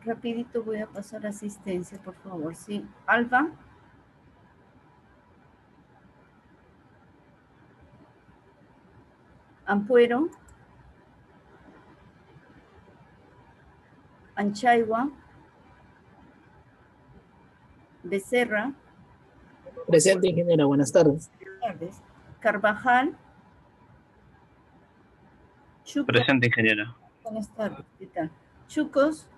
Rapidito voy a pasar asistencia, por favor. Sí, Alba. Ampuero. Anchaigua. Becerra. Presente, ingeniera. Buenas tardes. Buenas tardes. Carvajal. Chucos. Presente, ingeniera. Buenas tardes, ¿qué tal? Chucos.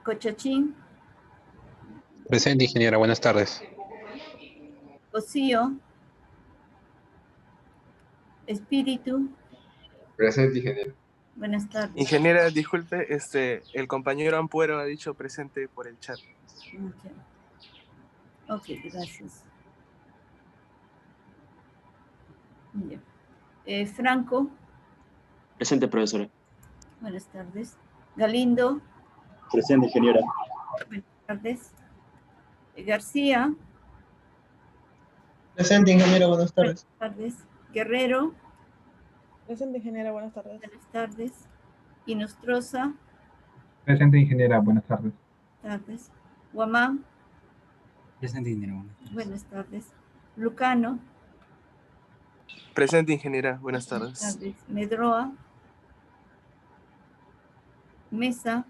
Cochachín. Presente, ingeniera. Buenas tardes. Cosío. Espíritu. Presente, ingeniero. Buenas tardes. Ingeniera, disculpe, el compañero Ampuero ha dicho presente por el chat. Ok, gracias. Ya. Franco. Presente, profesora. Buenas tardes. Galindo. Presente, ingeniera. Buenas tardes. García. Presente, ingeniera. Buenas tardes. Buenas tardes. Guerrero. Presente, ingeniera. Buenas tardes. Buenas tardes. Inostroza. Presente, ingeniera. Buenas tardes. Buenas tardes. Guamán. Presente, ingeniera. Buenas tardes. Buenas tardes. Lucano. Presente, ingeniera. Buenas Buenas tardes. tardes. Medroa. Mesa.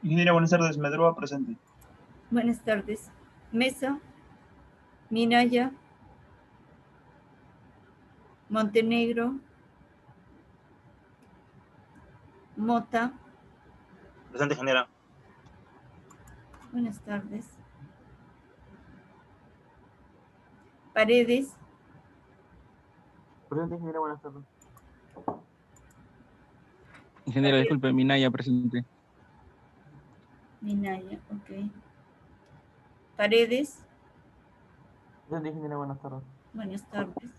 Ingeniera, buenas tardes. Medroa, presente. Buenas tardes. Mesa. Minaya. Montenegro. Mota. Presente, ingeniera. Buenas tardes. Paredes. Presente, ingeniera. Buenas tardes. Ingeniera, disculpe, Minaya presente. Minaya, ok. Paredes. Presente, ingeniera. Buenas tardes. Buenas tardes.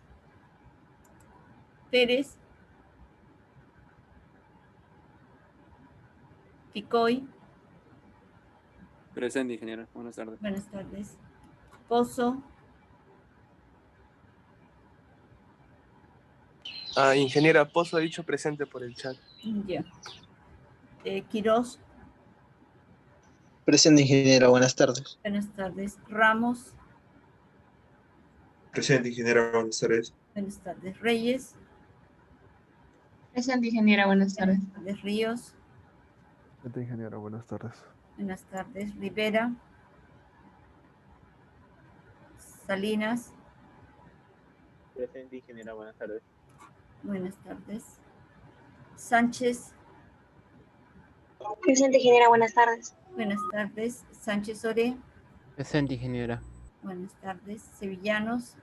Pérez. Picoy. Presente, ingeniera. Buenas tardes. Buenas tardes. Pozo. Ingeniera, Pozo ha dicho presente por el chat. Ya. Quirós. Presente, ingeniera. Buenas tardes. Buenas tardes. Ramos. Presente, ingeniera. Buenas tardes. Buenas tardes. Reyes. Presente, ingeniera. Buenas tardes. Buenas tardes. Ríos. Presente, ingeniera. Buenas tardes. Buenas tardes. Rivera. Salinas. Presente, ingeniera. Buenas tardes. Buenas tardes. Sánchez. Presente, ingeniera. Buenas tardes. Buenas tardes. Sánchez Ore. Presente, ingeniera. Buenas tardes. Sevillanos.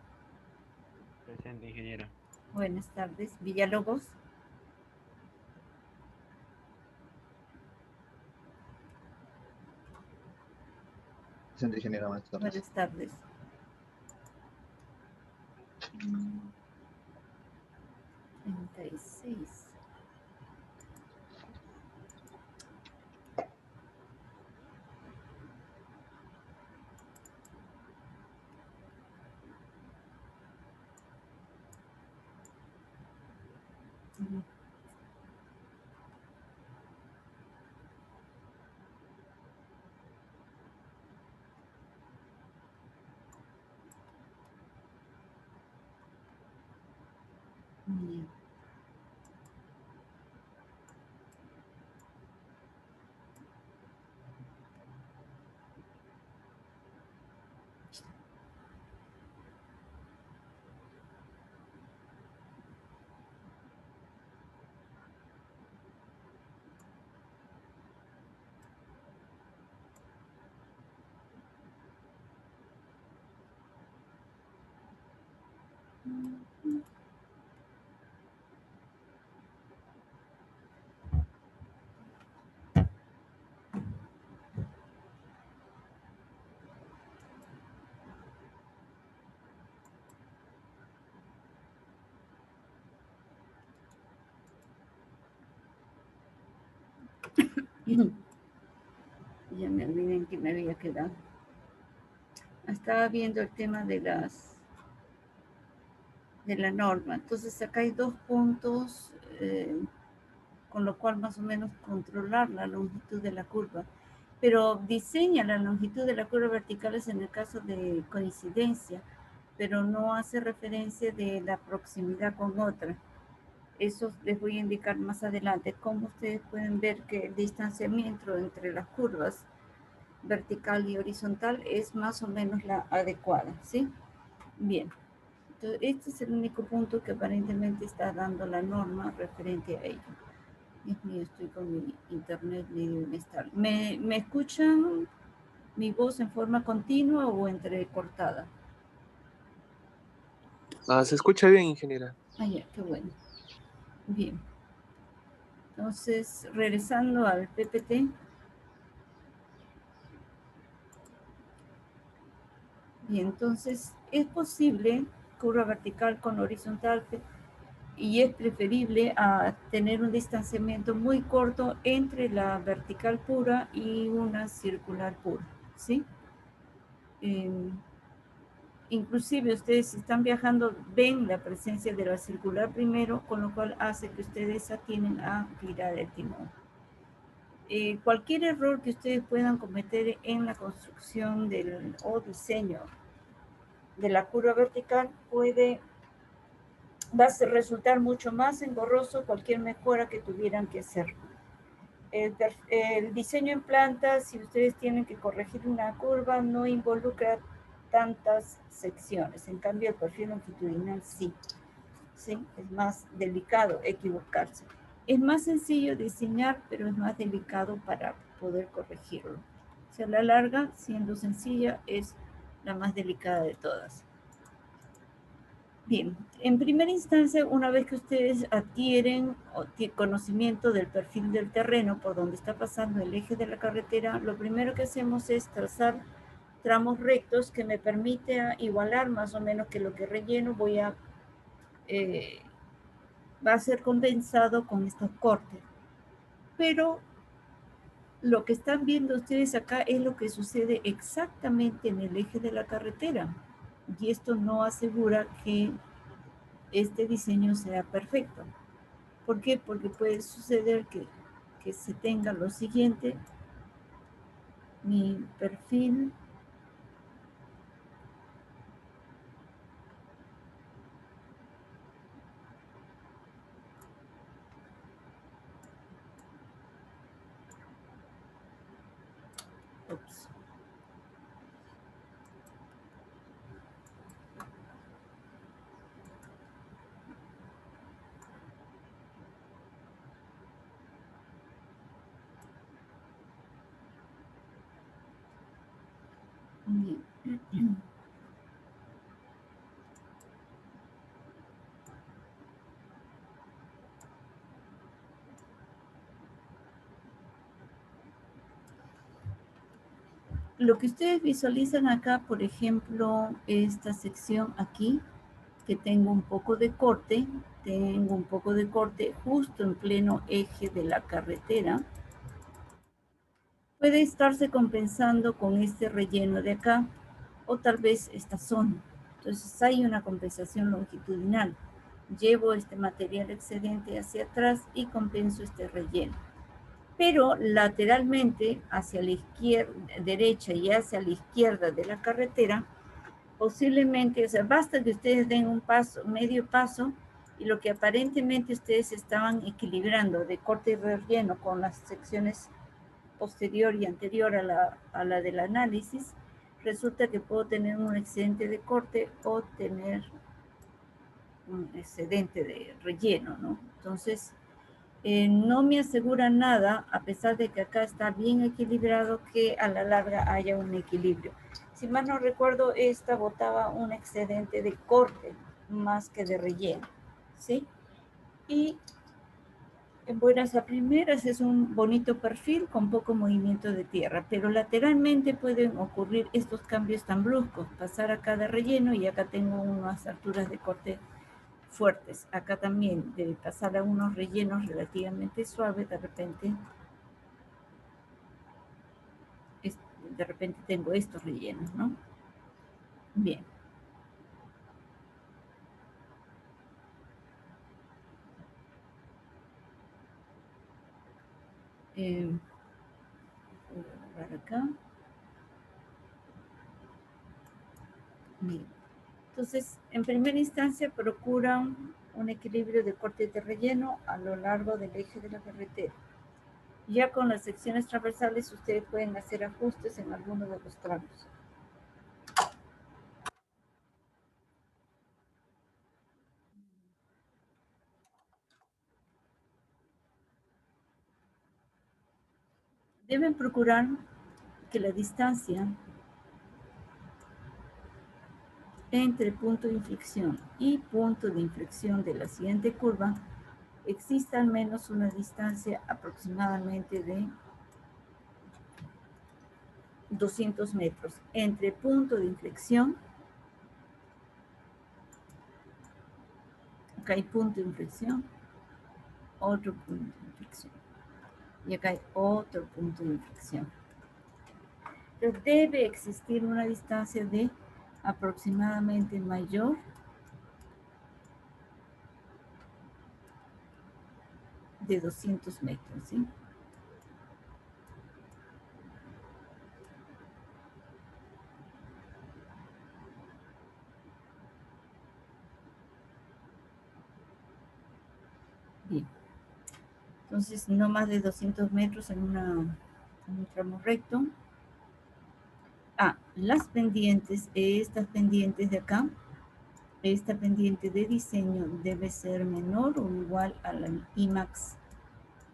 Presente, ingeniera. Buenas tardes. Villalobos. Presente, ingeniera. Buenas tardes. Buenas tardes. 36. Bien. Ya me olvidé en que me había quedado. Estaba viendo el tema de la norma. Entonces acá hay dos puntos. con lo cual más o menos controlar la longitud de la curva. Pero diseña la longitud de la curva vertical en el caso de coincidencia, pero no hace referencia de la proximidad con otra. Eso les voy a indicar más adelante. Como ustedes pueden ver que el distanciamiento entre las curvas vertical y horizontal es más o menos la adecuada, ¿sí? Bien. Entonces, este es el único punto que aparentemente está dando la norma referente a ello. Dios mío, estoy con mi internet medio inestable. ¿Me escuchan mi voz en forma continua o entrecortada? Se escucha bien, ingeniera. Ah, ya, qué bueno. Bien. Entonces, regresando al PPT. Bien, entonces, es posible curva vertical con horizontal y es preferible a tener un distanciamiento muy corto entre la vertical pura y una circular pura, ¿sí? Inclusive ustedes si están viajando ven la presencia de la circular primero, con lo cual hace que ustedes atienden a girar el timón. Cualquier error que ustedes puedan cometer en la construcción o diseño de la curva vertical va a resultar mucho más engorroso cualquier mejora que tuvieran que hacer. El diseño en planta, si ustedes tienen que corregir una curva, no involucra tantas secciones. En cambio, el perfil longitudinal sí. ¿Sí? Es más delicado equivocarse. Es más sencillo diseñar, pero es más delicado para poder corregirlo. O sea, la larga, siendo sencilla, es la más delicada de todas. Bien, en primera instancia, una vez que ustedes adquieren conocimiento del perfil del terreno por donde está pasando el eje de la carretera, lo primero que hacemos es trazar tramos rectos que me permite igualar más o menos que lo que relleno va a ser compensado con estos cortes. Pero lo que están viendo ustedes acá es lo que sucede exactamente en el eje de la carretera. Y esto no asegura que este diseño sea perfecto. ¿Por qué? Porque puede suceder que se tenga lo siguiente. Mi perfil ups. Bien. Lo que ustedes visualizan acá, por ejemplo, esta sección aquí, que tengo un poco de corte justo en pleno eje de la carretera, puede estarse compensando con este relleno de acá, o tal vez esta zona. Entonces hay una compensación longitudinal. Llevo este material excedente hacia atrás y compenso este relleno. Pero lateralmente, hacia la derecha y hacia la izquierda de la carretera, posiblemente, o sea, basta que ustedes den un paso, medio paso, y lo que aparentemente ustedes estaban equilibrando de corte y relleno con las secciones posterior y anterior a la del análisis, resulta que puedo tener un excedente de corte o tener un excedente de relleno, ¿no? Entonces, no me asegura nada, a pesar de que acá está bien equilibrado, que a la larga haya un equilibrio. Si mal no recuerdo, esta botaba un excedente de corte más que de relleno, ¿sí? Y en buenas a primeras es un bonito perfil con poco movimiento de tierra, pero lateralmente pueden ocurrir estos cambios tan bruscos, pasar acá de relleno y acá tengo unas alturas de corte fuertes. Acá también, de pasar a unos rellenos relativamente suaves, de repente tengo estos rellenos, ¿no? Bien. Voy a borrar acá. Bien. Entonces, en primera instancia procuran un equilibrio de corte de relleno a lo largo del eje de la carretera. Ya con las secciones transversales ustedes pueden hacer ajustes en algunos de los tramos. Deben procurar que la distancia entre punto de inflexión y punto de inflexión de la siguiente curva exista al menos una distancia aproximadamente de 200 metros entre punto de inflexión, acá hay punto de inflexión, otro punto de inflexión, y acá hay otro punto de inflexión. Pero debe existir una distancia de aproximadamente mayor de 200 metros, ¿sí? Bien. Entonces, no más de 200 metros en un tramo recto. Las pendientes, estas pendientes de acá, esta pendiente de diseño debe ser menor o igual a la IMAX.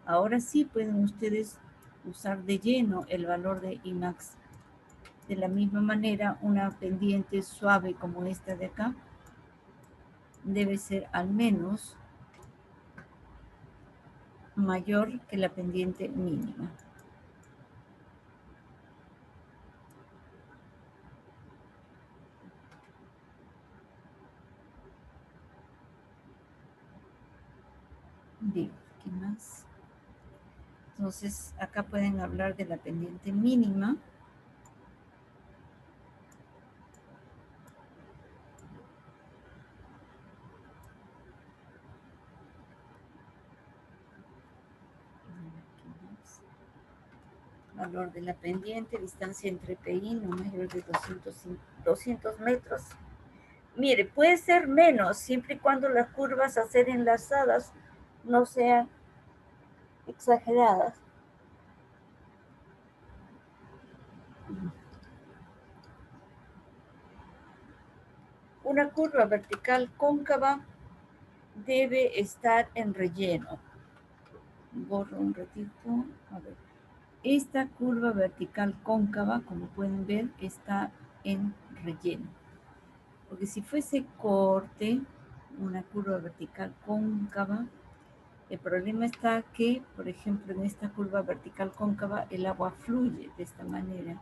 Ahora sí pueden ustedes usar de lleno el valor de IMAX. De la misma manera, una pendiente suave como esta de acá debe ser al menos mayor que la pendiente mínima. Bien, ¿qué más? Entonces, acá pueden hablar de la pendiente mínima. Valor de la pendiente, distancia entre PI no mayor de 200 metros. Mire, puede ser menos, siempre y cuando las curvas a ser enlazadas no sean exageradas. Una curva vertical cóncava debe estar en relleno. Borro un ratito. A ver. Esta curva vertical cóncava, como pueden ver, está en relleno. Porque si fuese corte, una curva vertical cóncava, el problema está que, por ejemplo, en esta curva vertical cóncava, el agua fluye de esta manera.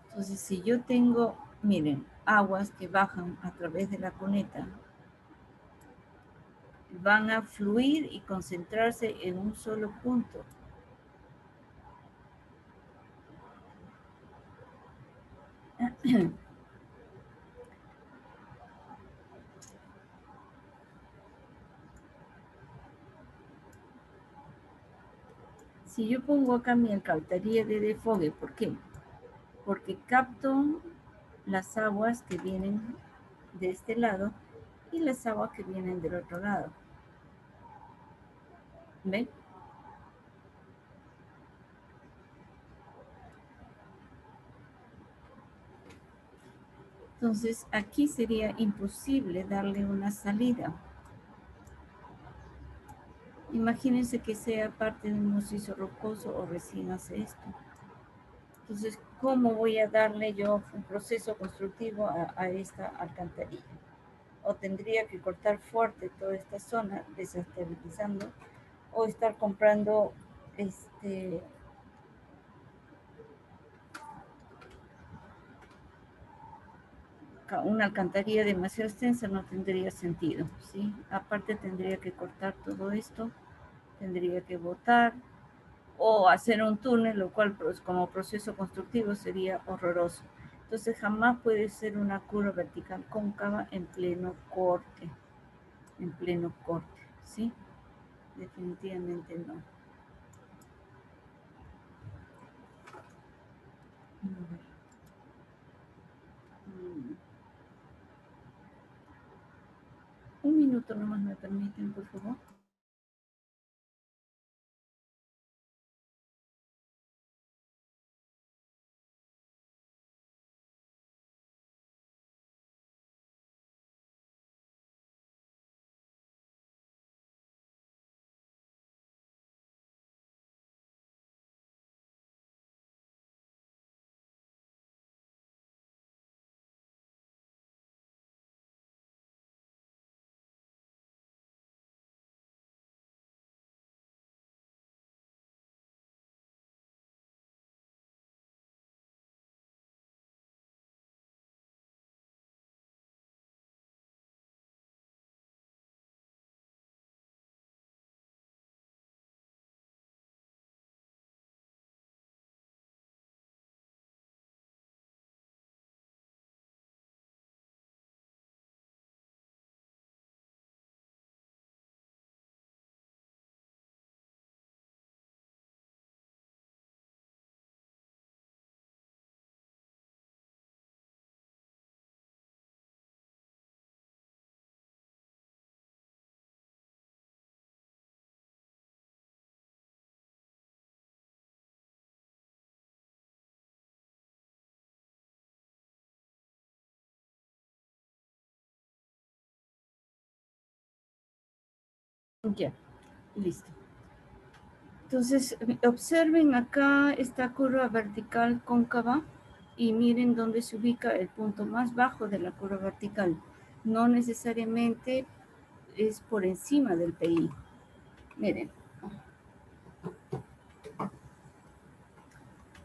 Entonces, si yo tengo, miren, aguas que bajan a través de la cuneta, van a fluir y concentrarse en un solo punto. Si yo pongo acá mi alcantarilla de desfogue, ¿por qué? Porque capto las aguas que vienen de este lado y las aguas que vienen del otro lado. ¿Ven? Entonces, aquí sería imposible darle una salida. Imagínense que sea parte de un macizo rocoso o recién hace esto. Entonces, ¿cómo voy a darle yo un proceso constructivo a esta alcantarilla? O tendría que cortar fuerte toda esta zona, desestabilizando, o estar comprando una alcantarilla demasiado extensa, no tendría sentido, ¿sí? Aparte tendría que cortar todo esto, tendría que botar o hacer un túnel, lo cual pues, como proceso constructivo sería horroroso. Entonces jamás puede ser una curva vertical cóncava en pleno corte. en pleno corte, ¿sí? Definitivamente no. Un minuto nomás me permiten, por favor. Ya, listo. Entonces, observen acá esta curva vertical cóncava y miren dónde se ubica el punto más bajo de la curva vertical. No necesariamente es por encima del PI. Miren.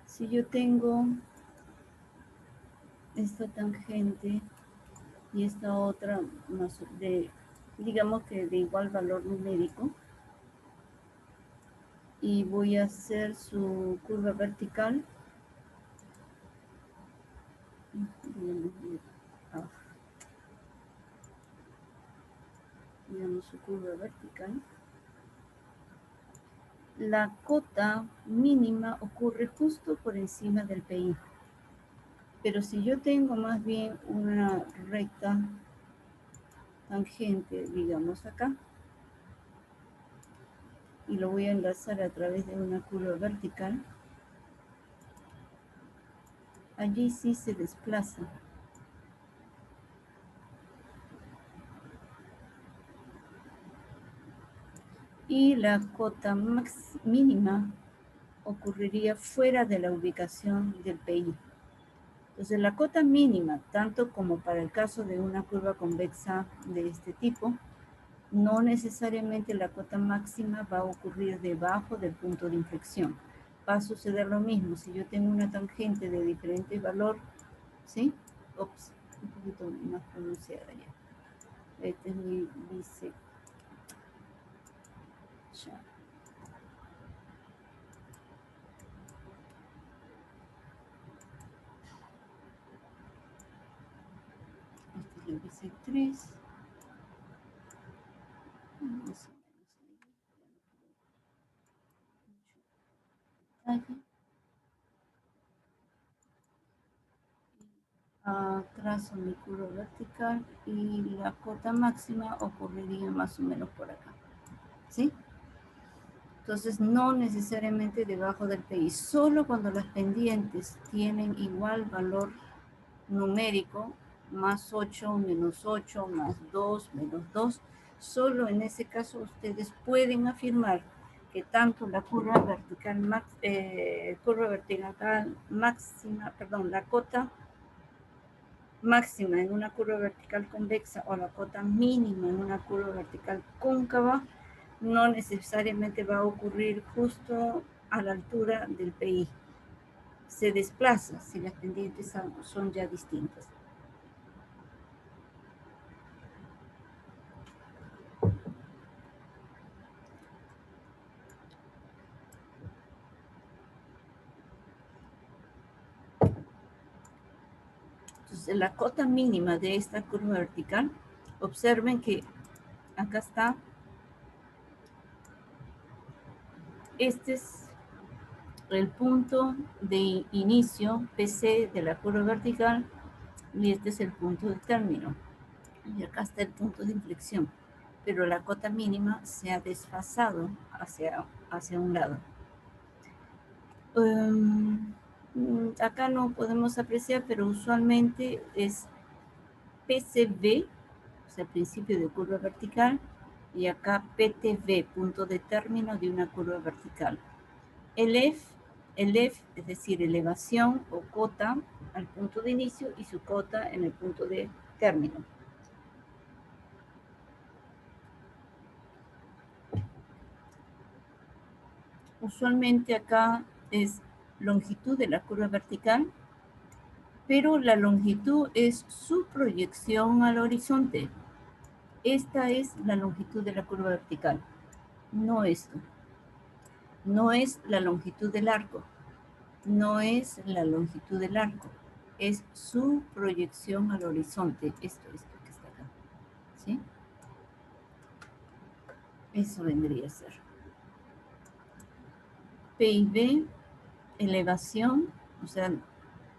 Si yo tengo esta tangente y esta otra más de, digamos que de igual valor numérico, y voy a hacer su curva vertical, digamos su curva vertical, la cota mínima ocurre justo por encima del PI. Pero si yo tengo más bien una recta tangente, digamos acá, y lo voy a enlazar a través de una curva vertical, allí sí se desplaza. Y la cota mínima ocurriría fuera de la ubicación del PI. Entonces la cota mínima, tanto como para el caso de una curva convexa de este tipo, no necesariamente la cota máxima va a ocurrir debajo del punto de inflexión. Va a suceder lo mismo si yo tengo una tangente de diferente valor, ¿sí? Ups, un poquito más pronunciada ya. Este es mi bisección. Este es el bisectriz. Trazo mi curva vertical y la cota máxima ocurriría más o menos por acá, ¿sí? Entonces no necesariamente debajo del PI, solo cuando las pendientes tienen igual valor numérico, más 8, menos 8, más 2, menos 2, solo en ese caso ustedes pueden afirmar que tanto la curva vertical máxima, perdón, la cota máxima en una curva vertical convexa o la cota mínima en una curva vertical cóncava no necesariamente va a ocurrir justo a la altura del PI. Se desplaza si las pendientes son ya distintas. Entonces, la cota mínima de esta curva vertical, observen que acá está. Este es el punto de inicio PC de la curva vertical y este es el punto de término. Y acá está el punto de inflexión, pero la cota mínima se ha desfasado hacia un lado. Acá no podemos apreciar, pero usualmente es PCV, o sea, principio de curva vertical, y acá PTV, punto de término de una curva vertical. El F, es decir, elevación o cota al punto de inicio y su cota en el punto de término. Usualmente acá es longitud de la curva vertical, pero la longitud es su proyección al horizonte. Esta es la longitud de la curva vertical, no esto. No es la longitud del arco, no es la longitud del arco, es su proyección al horizonte, esto que está acá, ¿sí? Eso vendría a ser. PIB, elevación, o sea,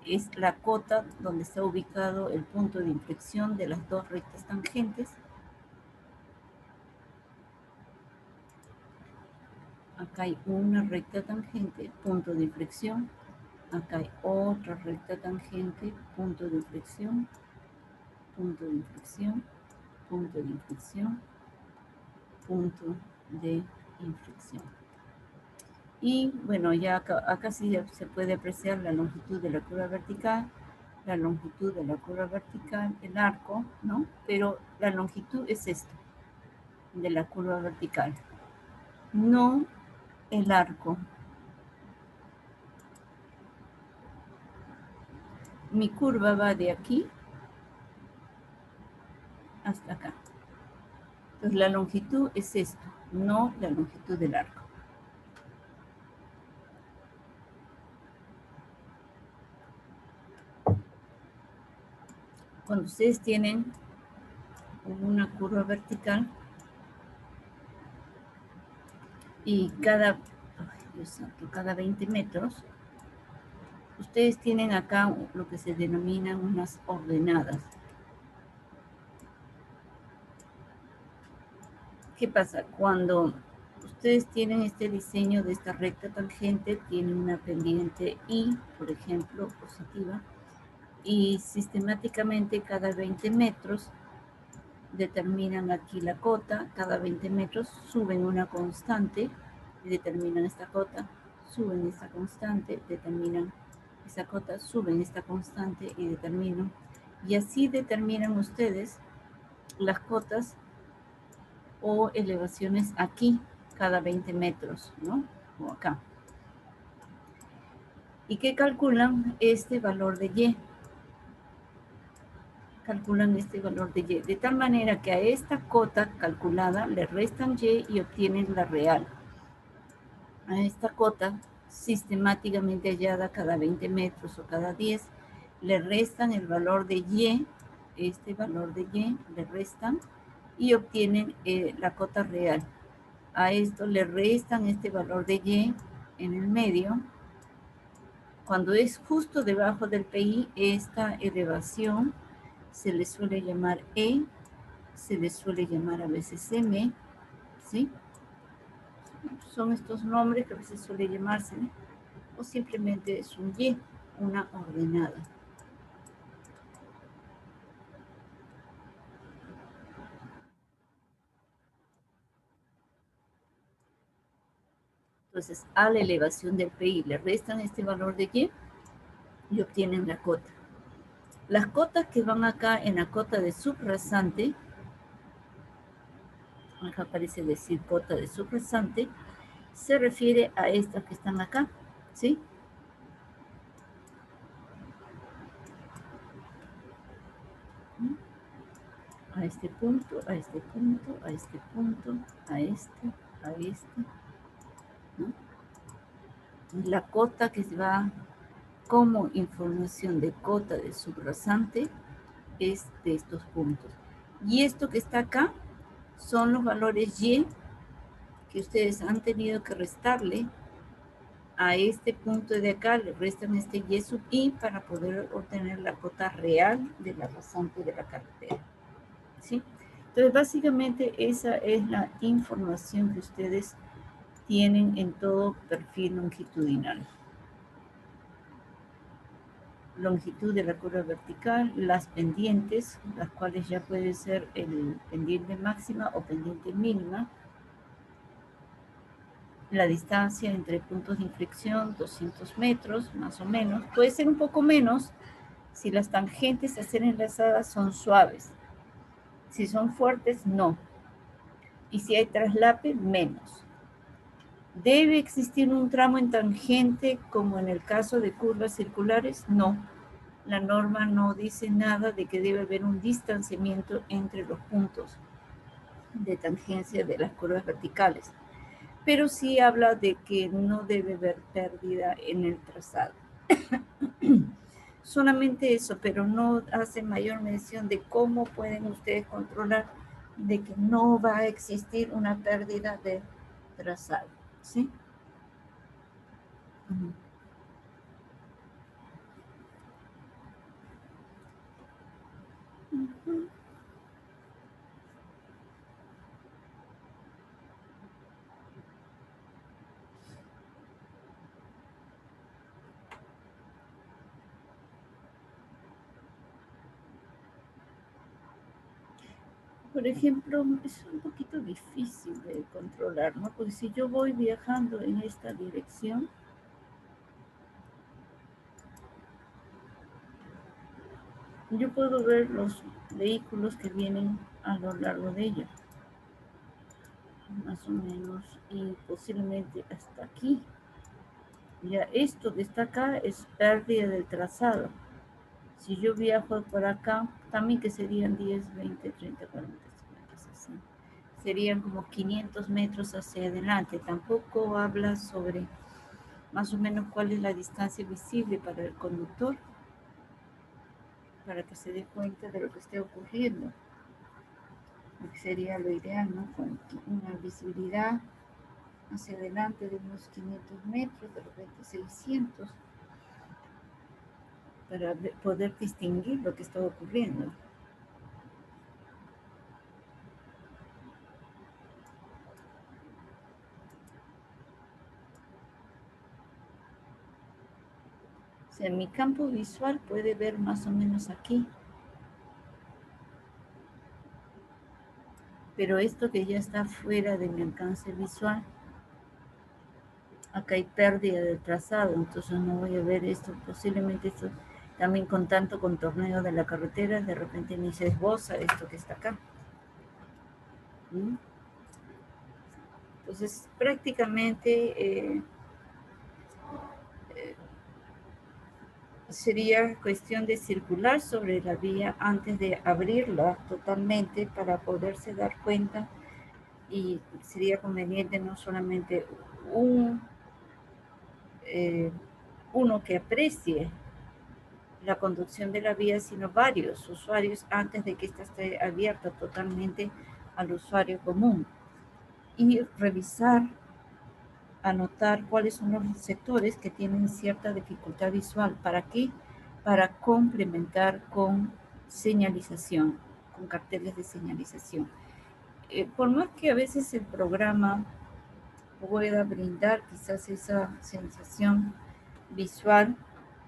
es la cota donde está ubicado el punto de inflexión de las dos rectas tangentes. Acá hay una recta tangente, punto de inflexión. Acá hay otra recta tangente, punto de inflexión, punto de inflexión, punto de inflexión, punto de inflexión. Y bueno, ya acá sí se puede apreciar la longitud de la curva vertical, la longitud de la curva vertical, el arco, ¿no? Pero la longitud es esto, de la curva vertical, no el arco. Mi curva va de aquí hasta acá. Entonces la longitud es esto, no la longitud del arco. Cuando ustedes tienen una curva vertical y cada 20 metros, ustedes tienen acá lo que se denominan unas ordenadas. ¿Qué pasa? Cuando ustedes tienen este diseño de esta recta tangente, tienen una pendiente I, por ejemplo, positiva, y sistemáticamente cada 20 metros determinan aquí la cota, cada 20 metros suben una constante y determinan esta cota, suben esta constante, determinan esa cota, suben esta constante y determinan. Y así determinan ustedes las cotas o elevaciones aquí, cada 20 metros, ¿no? O acá. ¿Y qué calculan? Este valor de Y. Calculan este valor de Y. De tal manera que a esta cota calculada le restan Y y obtienen la real. A esta cota sistemáticamente hallada cada 20 metros o cada 10, le restan el valor de Y, este valor de Y, le restan y obtienen la cota real. A esto le restan este valor de Y en el medio. Cuando es justo debajo del PI, esta elevación se le suele llamar E, se le suele llamar a veces M, ¿sí? Son estos nombres que a veces suele llamarse, ¿no? O simplemente es un Y, una ordenada. Entonces, a la elevación del PI le restan este valor de Y obtienen la cota. Las cotas que van acá en la cota de subrasante, acá aparece decir cota de subrasante, se refiere a estas que están acá, ¿sí? A este punto, a este punto, a este punto, a este, ¿no? La cota que se va como información de cota de subrasante es de estos puntos. Y esto que está acá son los valores Y que ustedes han tenido que restarle a este punto de acá, le restan este Y sub I para poder obtener la cota real de la rasante de la carretera. ¿Sí? Entonces, básicamente esa es la información que ustedes tienen en todo perfil longitudinal. Longitud de la curva vertical, las pendientes, las cuales ya puede ser el pendiente máxima o pendiente mínima, la distancia entre puntos de inflexión, 200 metros, más o menos. Puede ser un poco menos si las tangentes a ser enlazadas son suaves. Si son fuertes, no. Y si hay traslape, menos. ¿Debe existir un tramo en tangente como en el caso de curvas circulares? No. La norma no dice nada de que debe haber un distanciamiento entre los puntos de tangencia de las curvas verticales. Pero sí habla de que no debe haber pérdida en el trazado. Solamente eso, pero no hace mayor mención de cómo pueden ustedes controlar de que no va a existir una pérdida de trazado. ¿Sí? Por ejemplo, es un poquito difícil de controlar, ¿no? Porque si yo voy viajando en esta dirección, yo puedo ver los vehículos que vienen a lo largo de ella, más o menos, y posiblemente hasta aquí. Ya esto que está acá es pérdida del trazado. Si yo viajo por acá, también que serían 10, 20, 30, 40, 50, 60. Serían como 500 metros hacia adelante. Tampoco habla sobre más o menos cuál es la distancia visible para el conductor, para que se dé cuenta de lo que esté ocurriendo. Lo que sería lo ideal, ¿no? Con una visibilidad hacia adelante de unos 500 metros, de repente 600, para poder distinguir lo que está ocurriendo. O sea, mi campo visual puede ver más o menos aquí. Pero esto que ya está fuera de mi alcance visual, acá hay pérdida de trazado, entonces no voy a ver esto. Posiblemente esto también con tanto contorneo de la carretera, de repente ni se esboza esto que está acá. ¿Mm? Entonces, prácticamente sería cuestión de circular sobre la vía antes de abrirla totalmente para poderse dar cuenta, y sería conveniente no solamente uno que aprecie la conducción de la vía, sino varios usuarios antes de que ésta esté abierta totalmente al usuario común, y revisar, anotar cuáles son los sectores que tienen cierta dificultad visual. ¿Para qué? Para complementar con señalización, con carteles de señalización. Por más que a veces el programa pueda brindar quizás esa sensación visual,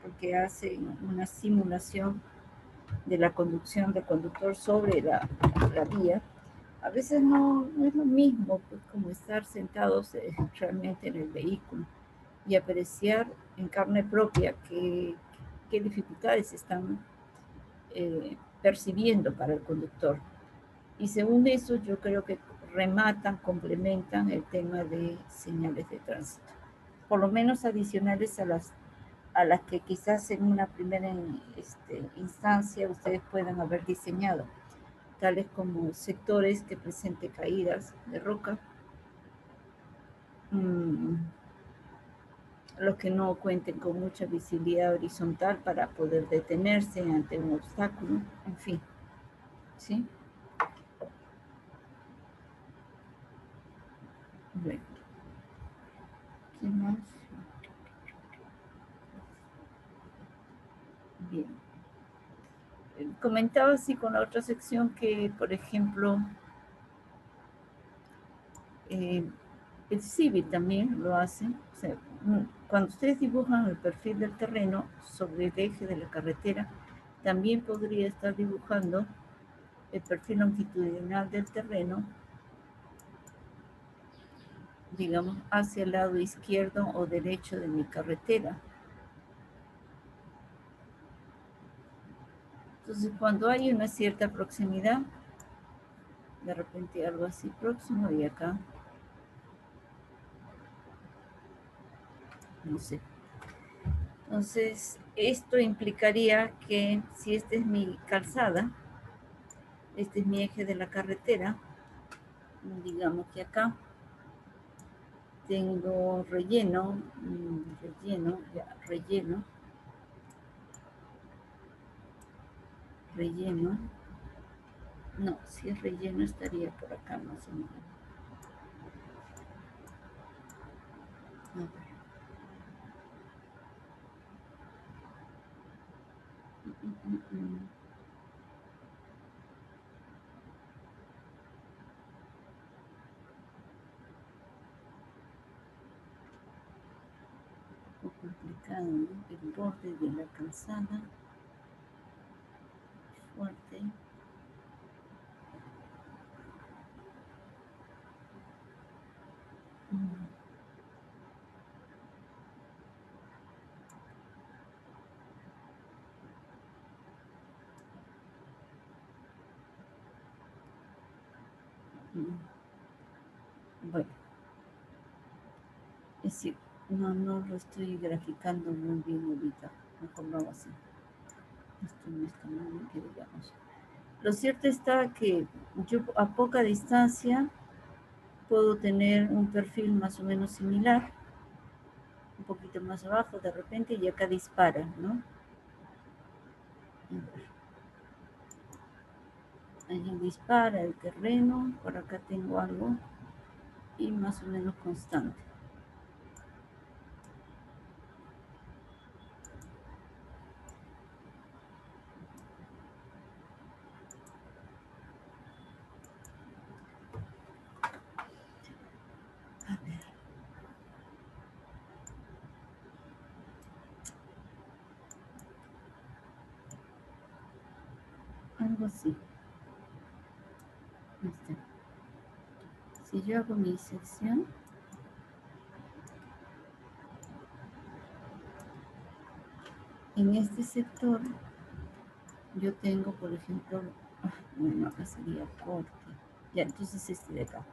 porque hace una simulación de la conducción del conductor sobre la vía, a veces no es lo mismo pues, como estar sentados realmente en el vehículo y apreciar en carne propia qué dificultades están percibiendo para el conductor. Y según eso, yo creo que rematan, complementan el tema de señales de tránsito, por lo menos adicionales a las que quizás en una primera instancia ustedes puedan haber diseñado, tales como sectores que presenten caídas de roca, los que no cuenten con mucha visibilidad horizontal para poder detenerse ante un obstáculo, en fin, ¿sí? Bueno, ¿qué más? Bien. Comentaba así con la otra sección que, por ejemplo, el civil también lo hace. O sea, cuando ustedes dibujan el perfil del terreno sobre el eje de la carretera, también podría estar dibujando el perfil longitudinal del terreno, digamos, hacia el lado izquierdo o derecho de mi carretera. Entonces, cuando hay una cierta proximidad, de repente algo así próximo y acá, no sé. Entonces, esto implicaría que si esta es mi calzada, este es mi eje de la carretera, digamos que acá tengo relleno, relleno. No, si es relleno estaría por acá más o menos. A ver. Un poco complicado, ¿no? El borde de la calzada, fuerte. Bueno, es decir, no lo estoy graficando muy bien ahorita, mejor lo hago así. Esto no está muy bien que digamos. Lo cierto está que yo a poca distancia puedo tener un perfil más o menos similar, un poquito más abajo de repente y acá dispara, ¿no? Allí dispara el terreno, por acá tengo algo y más o menos constante. A ver. Algo así. Si yo hago mi sección, en este sector yo tengo, por ejemplo, bueno, acá sería corte. Ya, entonces este de acá.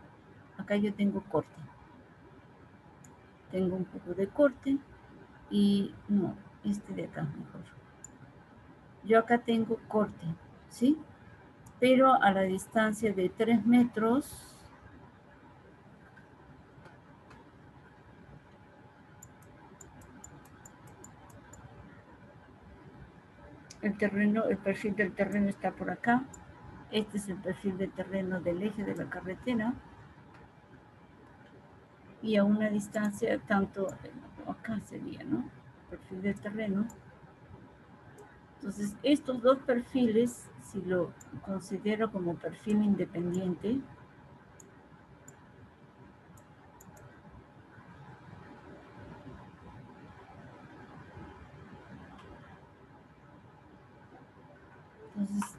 Acá yo tengo corte. Tengo un poco de corte y no, este de acá mejor. Yo acá tengo corte, ¿sí? Pero a la distancia de 3 metros, el terreno, el perfil del terreno está por acá. Este es el perfil del terreno del eje de la carretera. Y a una distancia, tanto acá sería, ¿no? El perfil del terreno. Entonces, estos dos perfiles, si lo considero como perfil independiente, entonces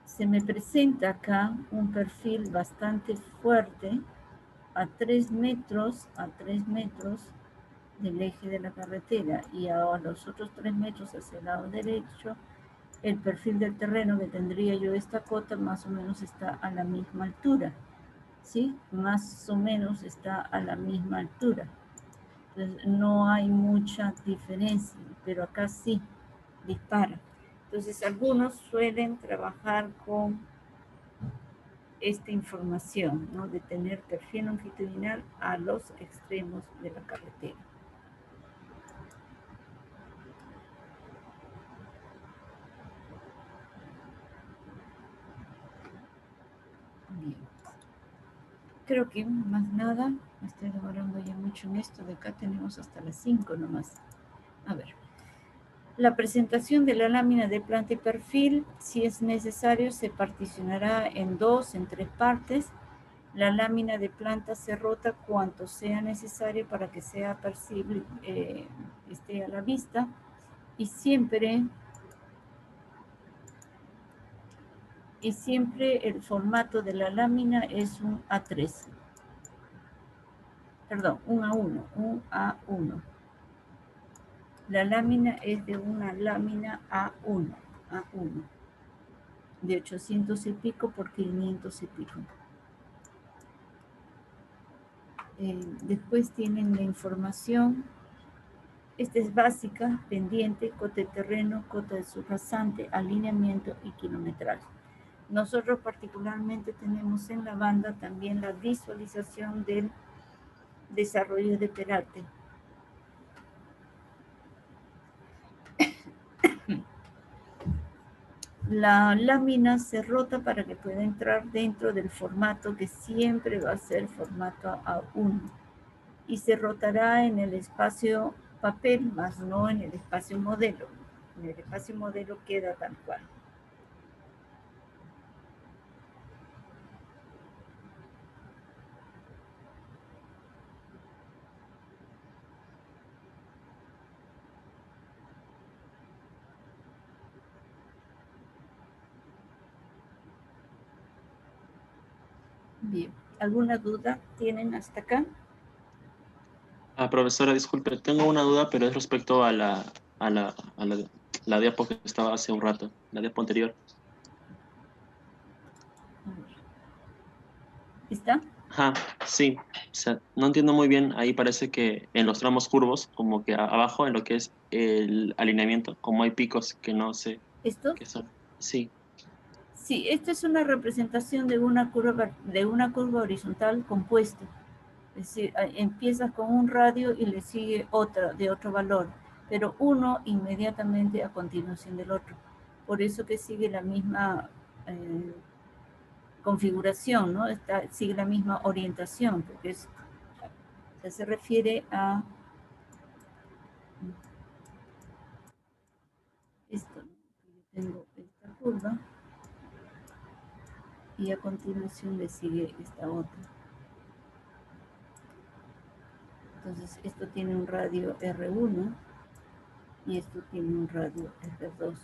se me presenta acá un perfil bastante fuerte a 3 metros del eje de la carretera y a los otros 3 metros hacia el lado derecho, el perfil del terreno que tendría yo esta cota más o menos está a la misma altura, ¿sí? Más o menos está a la misma altura. Entonces no hay mucha diferencia, pero acá sí dispara. Entonces algunos suelen trabajar con esta información, ¿no? De tener perfil longitudinal a los extremos de la carretera. Bien. Creo que más nada, me estoy demorando ya mucho en esto, de acá tenemos hasta las 5 nomás. A ver, la presentación de la lámina de planta y perfil, si es necesario, se particionará en 2, en 3 partes. La lámina de planta se rota cuanto sea necesario para que sea percibible, esté a la vista, y siempre el formato de la lámina es un A3. Perdón, un A1. La lámina es de una lámina A1, de 800 y pico por 500 y pico. Después tienen la información. Esta es básica, pendiente, cota de terreno, cota de subrasante, alineamiento y kilometraje. Nosotros particularmente tenemos en la banda también la visualización del desarrollo de perate. La lámina se rota para que pueda entrar dentro del formato que siempre va a ser formato A1 y se rotará en el espacio papel, más no en el espacio modelo. En el espacio modelo queda tal cual. Bien, ¿alguna duda tienen hasta acá? Profesora, disculpe, tengo una duda, pero es respecto a la diapo que estaba hace un rato, la diapo anterior. ¿Está? Ajá, sí. O sea, no entiendo muy bien, ahí parece que en los tramos curvos, como que abajo, en lo que es el alineamiento, como hay picos que no sé ¿Esto? qué son. Sí. Sí, esta es una representación de una curva horizontal compuesta. Es decir, empiezas con un radio y le sigue otra de otro valor, pero uno inmediatamente a continuación del otro. Por eso que sigue la misma configuración, ¿no? Sigue la misma orientación, porque se refiere a esto, ¿no? Yo tengo esta curva y a continuación le sigue esta otra. Entonces, esto tiene un radio R1 y esto tiene un radio R2.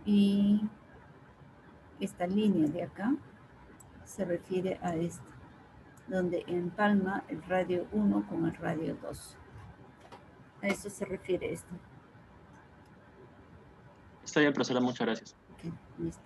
Y esta línea de acá se refiere a esta, donde empalma el radio 1 con el radio 2. A eso se refiere esto. Está bien, profesora, muchas gracias. Ok, listo.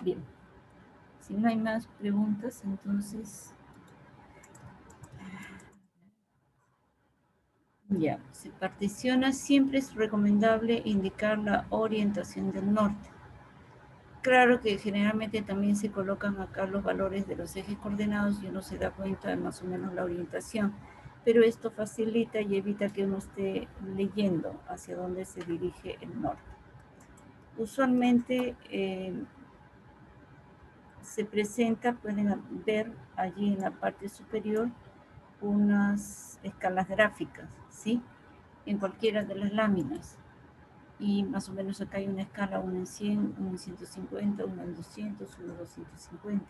Bien, si no hay más preguntas, entonces ya, se particiona. Siempre es recomendable indicar la orientación del norte. Claro que generalmente también se colocan acá los valores de los ejes coordenados y uno se da cuenta de más o menos la orientación, pero esto facilita y evita que uno esté leyendo hacia dónde se dirige el norte. Usualmente se presenta, pueden ver allí en la parte superior, unas escalas gráficas, ¿sí? En cualquiera de las láminas. Y más o menos acá hay una escala, una en 100, una en 150, una en 200, una en 250.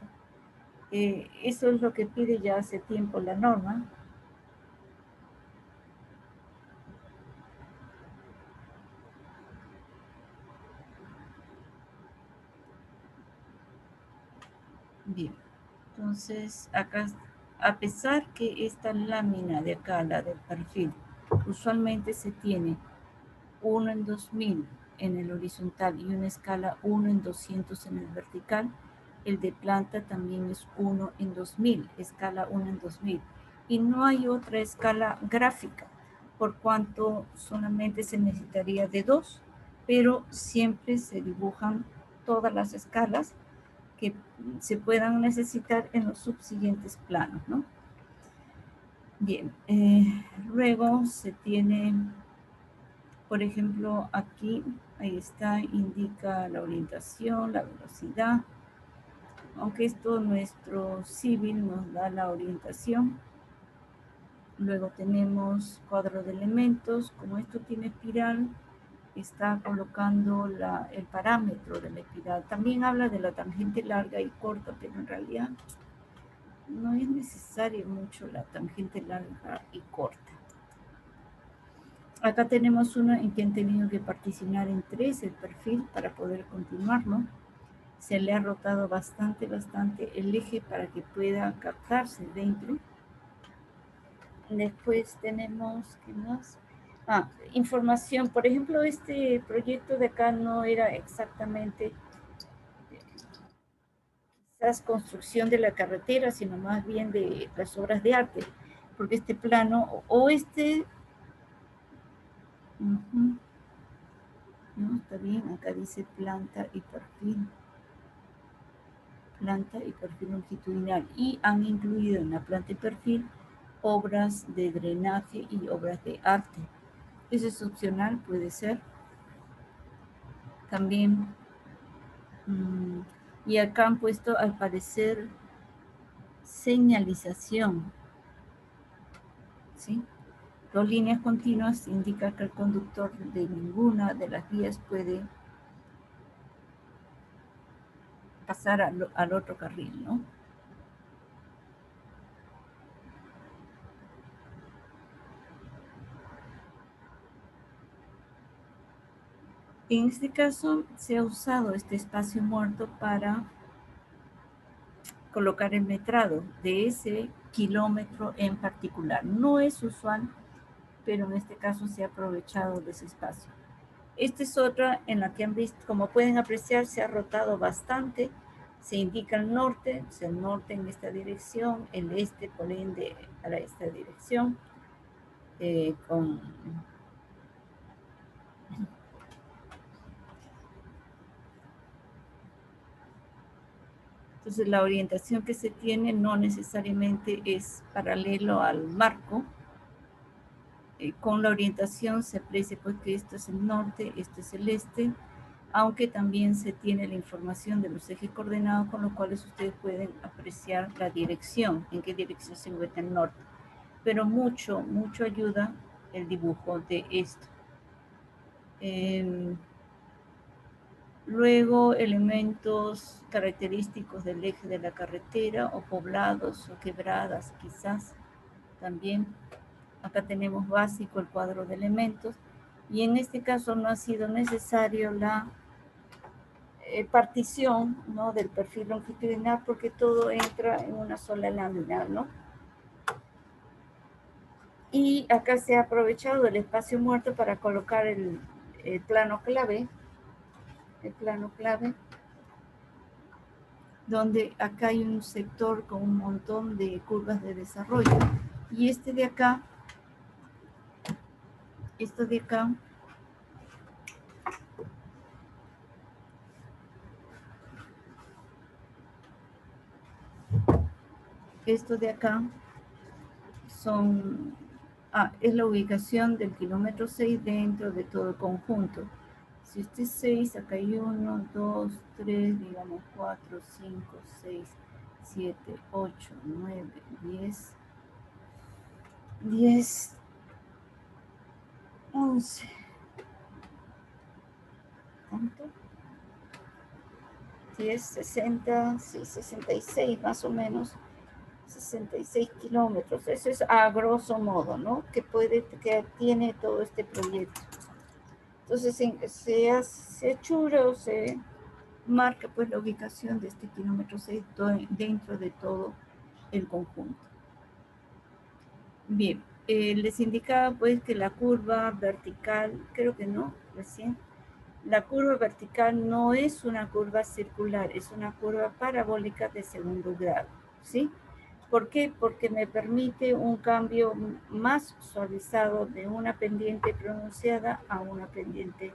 Eso es lo que pide ya hace tiempo la norma. Bien, entonces acá, a pesar que esta lámina de acá, la del perfil, usualmente se tiene 1 en 2000 en el horizontal y una escala 1 en 200 en el vertical, el de planta también es 1 en 2000, escala 1 en 2000. Y no hay otra escala gráfica, por cuanto solamente se necesitaría de 2, pero siempre se dibujan todas las escalas que se puedan necesitar en los subsiguientes planos, ¿no? Bien, luego se tiene, por ejemplo, aquí, ahí está, indica la orientación, la velocidad, aunque esto nuestro civil nos da la orientación. Luego tenemos cuadro de elementos, como esto tiene espiral, está colocando el parámetro de la espiral. También habla de la tangente larga y corta, pero en realidad no es necesario mucho la tangente larga y corta. Acá tenemos uno en que han tenido que particionar en 3 el perfil para poder continuarlo. Se le ha rotado bastante el eje para que pueda captarse dentro. Después tenemos, ¿qué más? Información. Por ejemplo, este proyecto de acá no era exactamente quizás construcción de la carretera, sino más bien de las obras de arte, porque este plano, no, está bien, acá dice planta y perfil longitudinal, y han incluido en la planta y perfil obras de drenaje y obras de arte. Eso es opcional, puede ser. También, y acá han puesto al parecer señalización, ¿sí? 2 líneas continuas indica que el conductor de ninguna de las vías puede pasar al otro carril, ¿no? En este caso se ha usado este espacio muerto para colocar el metrado de ese kilómetro en particular. No es usual, pero en este caso se ha aprovechado de ese espacio. Esta es otra en la que han visto, como pueden apreciar, se ha rotado bastante. Se indica el norte, o sea, el norte en esta dirección, el este por ende a esta dirección, Entonces, la orientación que se tiene no necesariamente es paralelo al marco. Con la orientación se aprecia pues que esto es el norte, esto es el este, aunque también se tiene la información de los ejes coordenados, con los cuales ustedes pueden apreciar la dirección, en qué dirección se encuentra el norte. Pero mucho ayuda el dibujo de esto. Luego, elementos característicos del eje de la carretera, o poblados, o quebradas, quizás, también. Acá tenemos básico el cuadro de elementos, y en este caso no ha sido necesario la partición, ¿no?, del perfil longitudinal, porque todo entra en una sola lámina, ¿no? Y acá se ha aprovechado el espacio muerto para colocar el plano clave, donde acá hay un sector con un montón de curvas de desarrollo. Y esto de acá, esto de acá son, es la ubicación del kilómetro 6 dentro de todo el conjunto. Si este es 6, acá hay 1, 2, 3, digamos 4, 5, 6, 7, 8, 9, 10, 11. ¿Cuánto? 10, 60, sí, 66 más o menos. 66 kilómetros. Eso es a grosso modo, ¿no? Que tiene todo este proyecto. Entonces, se achura o se marca pues la ubicación de este kilómetro 6 dentro de todo el conjunto. Bien, Les indicaba pues que la curva vertical, creo que no, recién, la curva vertical no es una curva circular, es una curva parabólica de segundo grado, ¿sí? ¿Por qué? Porque me permite un cambio más suavizado de una pendiente pronunciada a una pendiente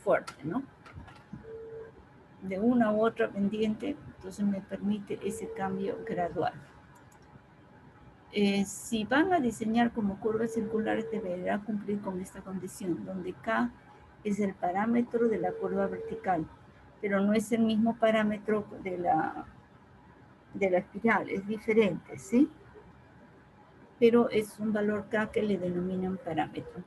fuerte, ¿no? De una u otra pendiente, entonces me permite ese cambio gradual. Si van a diseñar como curvas circulares, deberá cumplir con esta condición, donde K es el parámetro de la curva vertical, pero no es el mismo parámetro de la espiral, es diferente, ¿sí? Pero es un valor K que le denominan parámetro.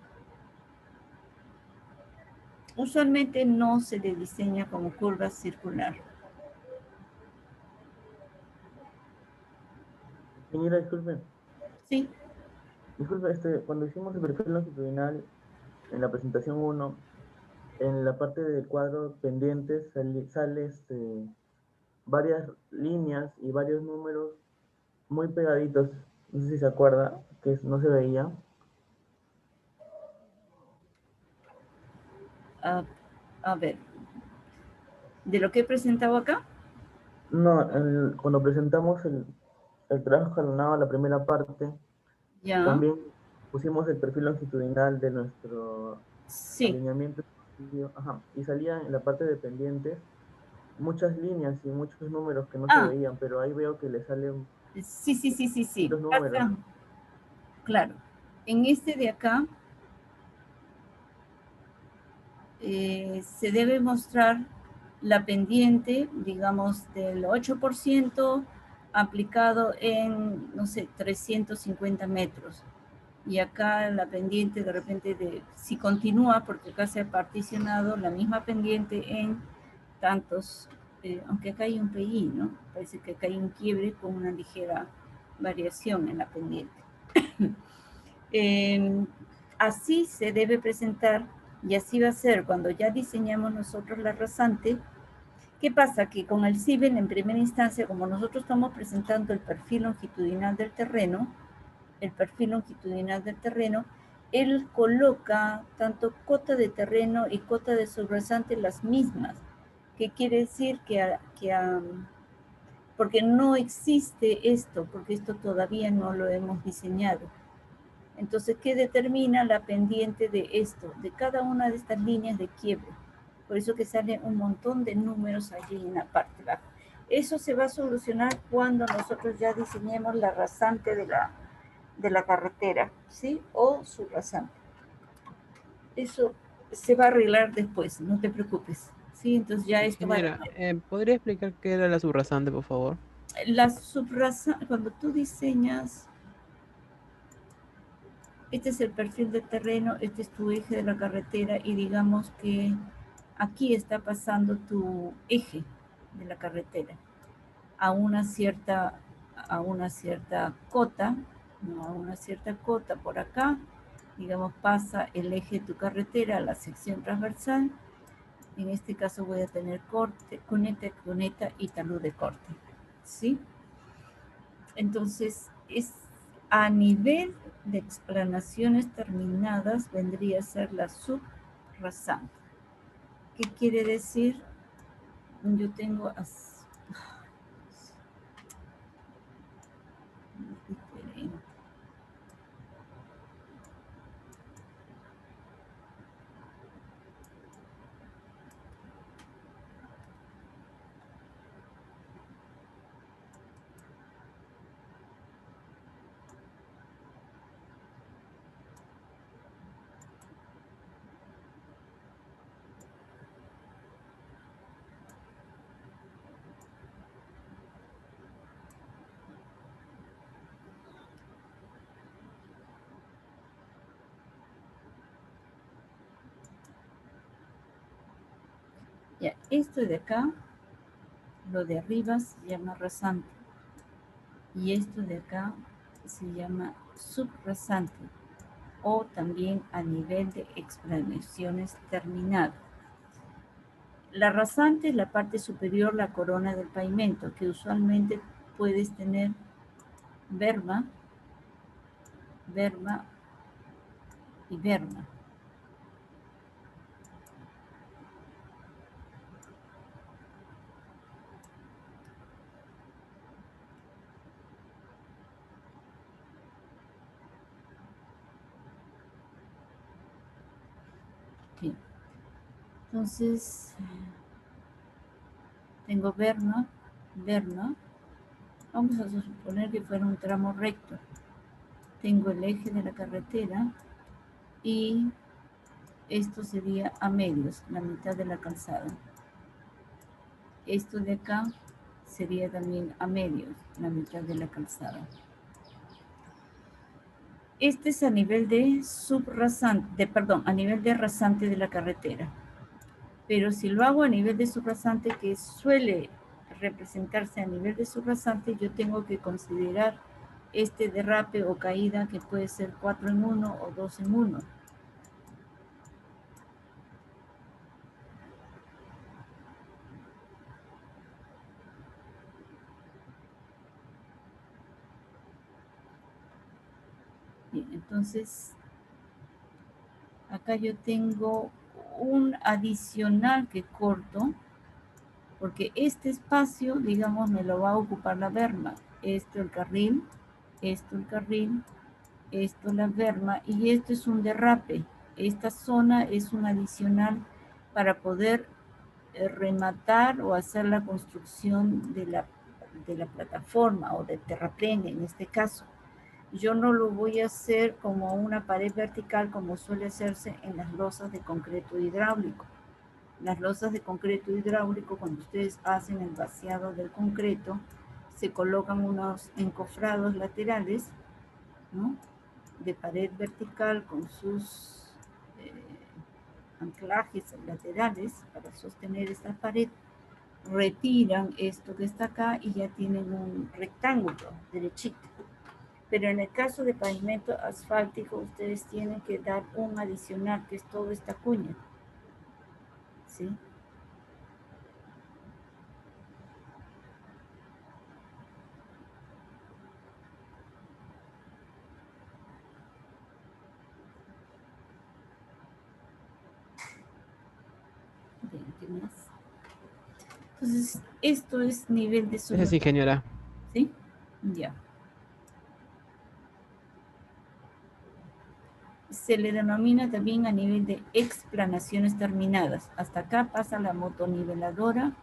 Usualmente no se le diseña como curva circular. Señora, disculpe. Sí. Disculpe, cuando hicimos el perfil longitudinal en la presentación 1, en la parte del cuadro pendientes sale varias líneas y varios números muy pegaditos. No sé si se acuerda, que no se veía. A ver, ¿de lo que he presentado acá? No, cuando presentamos el trabajo escalonado, la primera parte, ya. También pusimos el perfil longitudinal de nuestro alineamiento. Ajá, y salía en la parte de pendientes muchas líneas y muchos números que no se veían, pero ahí veo que le salen sí. los números. Claro. En este de acá se debe mostrar la pendiente, digamos, del 8% aplicado en, no sé, 350 metros. Y acá la pendiente de repente si continúa, porque acá se ha particionado la misma pendiente en tantos, aunque acá hay un PI, ¿no? Parece que acá hay un quiebre con una ligera variación en la pendiente. Así se debe presentar y así va a ser cuando ya diseñamos nosotros la rasante. ¿Qué pasa? Que con el CIBEL en primera instancia, como nosotros estamos presentando el perfil longitudinal del terreno, él coloca tanto cota de terreno y cota de subrasante las mismas. ¿Qué quiere decir? Porque no existe esto, porque esto todavía no lo hemos diseñado. Entonces, ¿qué determina la pendiente de esto? De cada una de estas líneas de quiebre. Por eso que salen un montón de números allí en la parte baja. Eso se va a solucionar cuando nosotros ya diseñemos la rasante de la carretera, ¿sí? O su rasante. Eso se va a arreglar después, no te preocupes. Sí, entonces ya esto va a... ¿Podría explicar qué era la subrasante, por favor? La subrasante, cuando tú diseñas... Este es el perfil de terreno, este es tu eje de la carretera y digamos que aquí está pasando tu eje de la carretera a una cierta cota, ¿no? A una cierta cota por acá, digamos pasa el eje de tu carretera a la sección transversal. En este caso voy a tener corte, cuneta y talud de corte, ¿sí? Entonces es a nivel de explanaciones terminadas vendría a ser la subrasante. ¿Qué quiere decir? Yo tengo diferente. Ya, esto de acá, lo de arriba se llama rasante. Y esto de acá se llama subrasante. O también a nivel de explanaciones terminadas. La rasante es la parte superior, la corona del pavimento, que usualmente puedes tener Verma, Verma y Verma. Bien. Entonces, tengo Verma, Verma. Vamos a suponer que fuera un tramo recto. Tengo el eje de la carretera y esto sería a medios, la mitad de la calzada. Esto de acá sería también a medios, la mitad de la calzada. Este es a nivel de subrasante, a nivel de rasante de la carretera. Pero si lo hago a nivel de subrasante, que suele representarse a nivel de subrasante, yo tengo que considerar este derrape o caída que puede ser 4 en 1 o 2 en 1. Bien, entonces, acá yo tengo un adicional que corto, porque este espacio, digamos, me lo va a ocupar la berma. Esto el carril, esto el carril, esto la berma, y esto es un derrape. Esta zona es un adicional para poder rematar o hacer la construcción de la plataforma o del terraplén en este caso. Yo no lo voy a hacer como una pared vertical como suele hacerse en las losas de concreto hidráulico. Las losas de concreto hidráulico, cuando ustedes hacen el vaciado del concreto, se colocan unos encofrados laterales, ¿no?, de pared vertical con sus anclajes laterales para sostener esta pared. Retiran esto que está acá y ya tienen un rectángulo derechito. Pero en el caso de pavimento asfáltico, ustedes tienen que dar un adicional, que es toda esta cuña. ¿Sí? Bien, ¿qué más? Entonces, esto es nivel de Esa es ingeniera. ¿Sí? Ya. Se le denomina también a nivel de explanaciones terminadas. Hasta acá pasa la motoniveladora.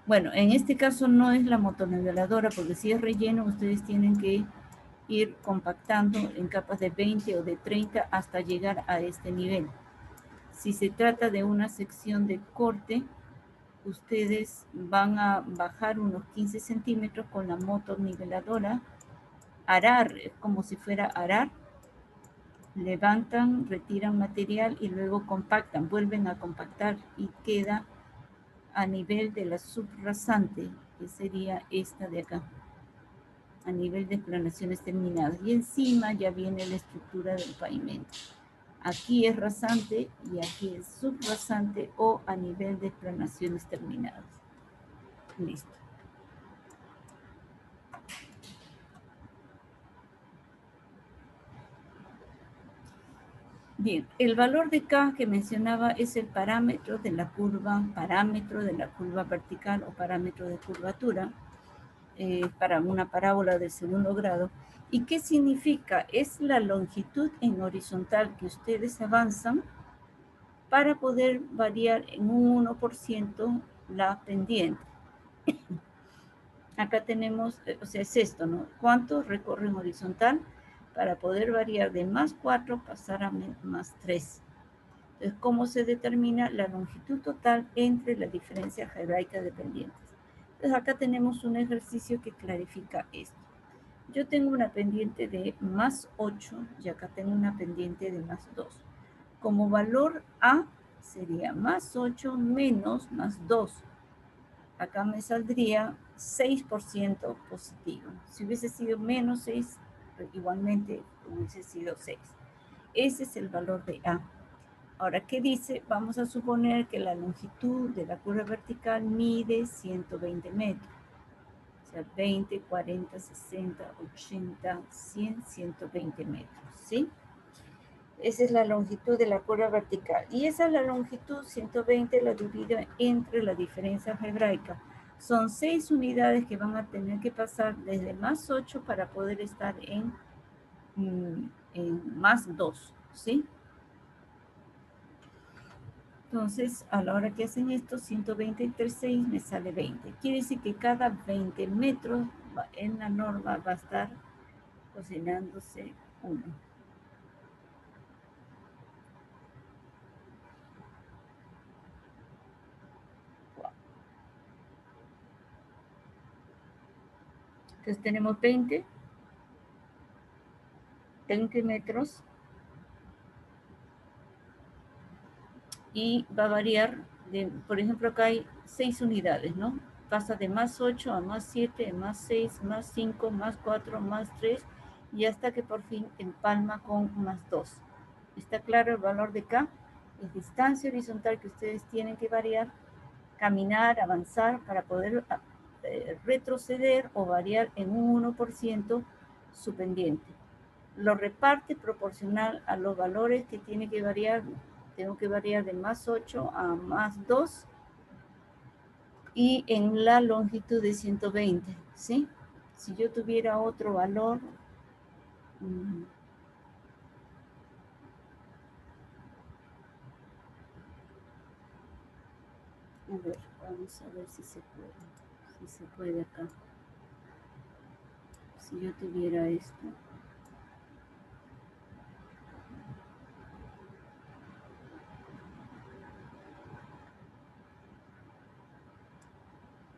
Bueno, en este caso no es la motoniveladora, porque si es relleno, ustedes tienen que ir compactando en capas de 20 o de 30 hasta llegar a este nivel. Si se trata de una sección de corte, ustedes van a bajar unos 15 centímetros con la motoniveladora, arar, como si fuera arar, levantan, retiran material y luego compactan, vuelven a compactar y queda a nivel de la subrasante, que sería esta de acá, a nivel de explanaciones terminadas. Y encima ya viene la estructura del pavimento. Aquí es rasante y aquí es subrasante o a nivel de explanaciones terminadas. Listo. Bien, el valor de K que mencionaba es el parámetro de la curva vertical o parámetro de curvatura para una parábola de segundo grado. ¿Y qué significa? Es la longitud en horizontal que ustedes avanzan para poder variar en un 1% la pendiente. Acá tenemos, o sea, es esto, ¿no? ¿Cuánto recorre en horizontal? Para poder variar de más 4, pasar a más 3. Entonces, ¿cómo se determina la longitud total entre la diferencia algebraica de pendientes? Entonces, acá tenemos un ejercicio que clarifica esto. Yo tengo una pendiente de más 8 y acá tengo una pendiente de más 2. Como valor A sería más 8 menos más 2. Acá me saldría 6% positivo. Si hubiese sido menos 6, igualmente hubiese sido 6. Ese es el valor de A. Ahora, ¿qué dice? Vamos a suponer que la longitud de la curva vertical mide 120 metros. O sea, 20, 40, 60, 80, 100, 120 metros, ¿sí? Esa es la longitud de la curva vertical. Y esa es la longitud, 120, la divido entre la diferencia algebraica. Son 6 unidades que van a tener que pasar desde más 8 para poder estar en más 2, ¿sí? Entonces, a la hora que hacen esto, 120 entre 6 me sale 20. Quiere decir que cada 20 metros en la norma va a estar cocinándose uno. Entonces tenemos 20 metros y va a variar, por ejemplo, acá hay 6 unidades, ¿no? Pasa de más 8 a más 7, más 6, más 5, más 4, más 3, y hasta que por fin empalma con más 2. ¿Está claro el valor de K? Es distancia horizontal que ustedes tienen que variar, caminar, avanzar para poder retroceder o variar en un 1% su pendiente. Lo reparte proporcional a los valores que tiene que variar. Tengo que variar de más 8 a más 2 y en la longitud de 120, ¿sí? Si yo tuviera otro valor, a ver, vamos a ver si se puede acá. Si yo tuviera esto.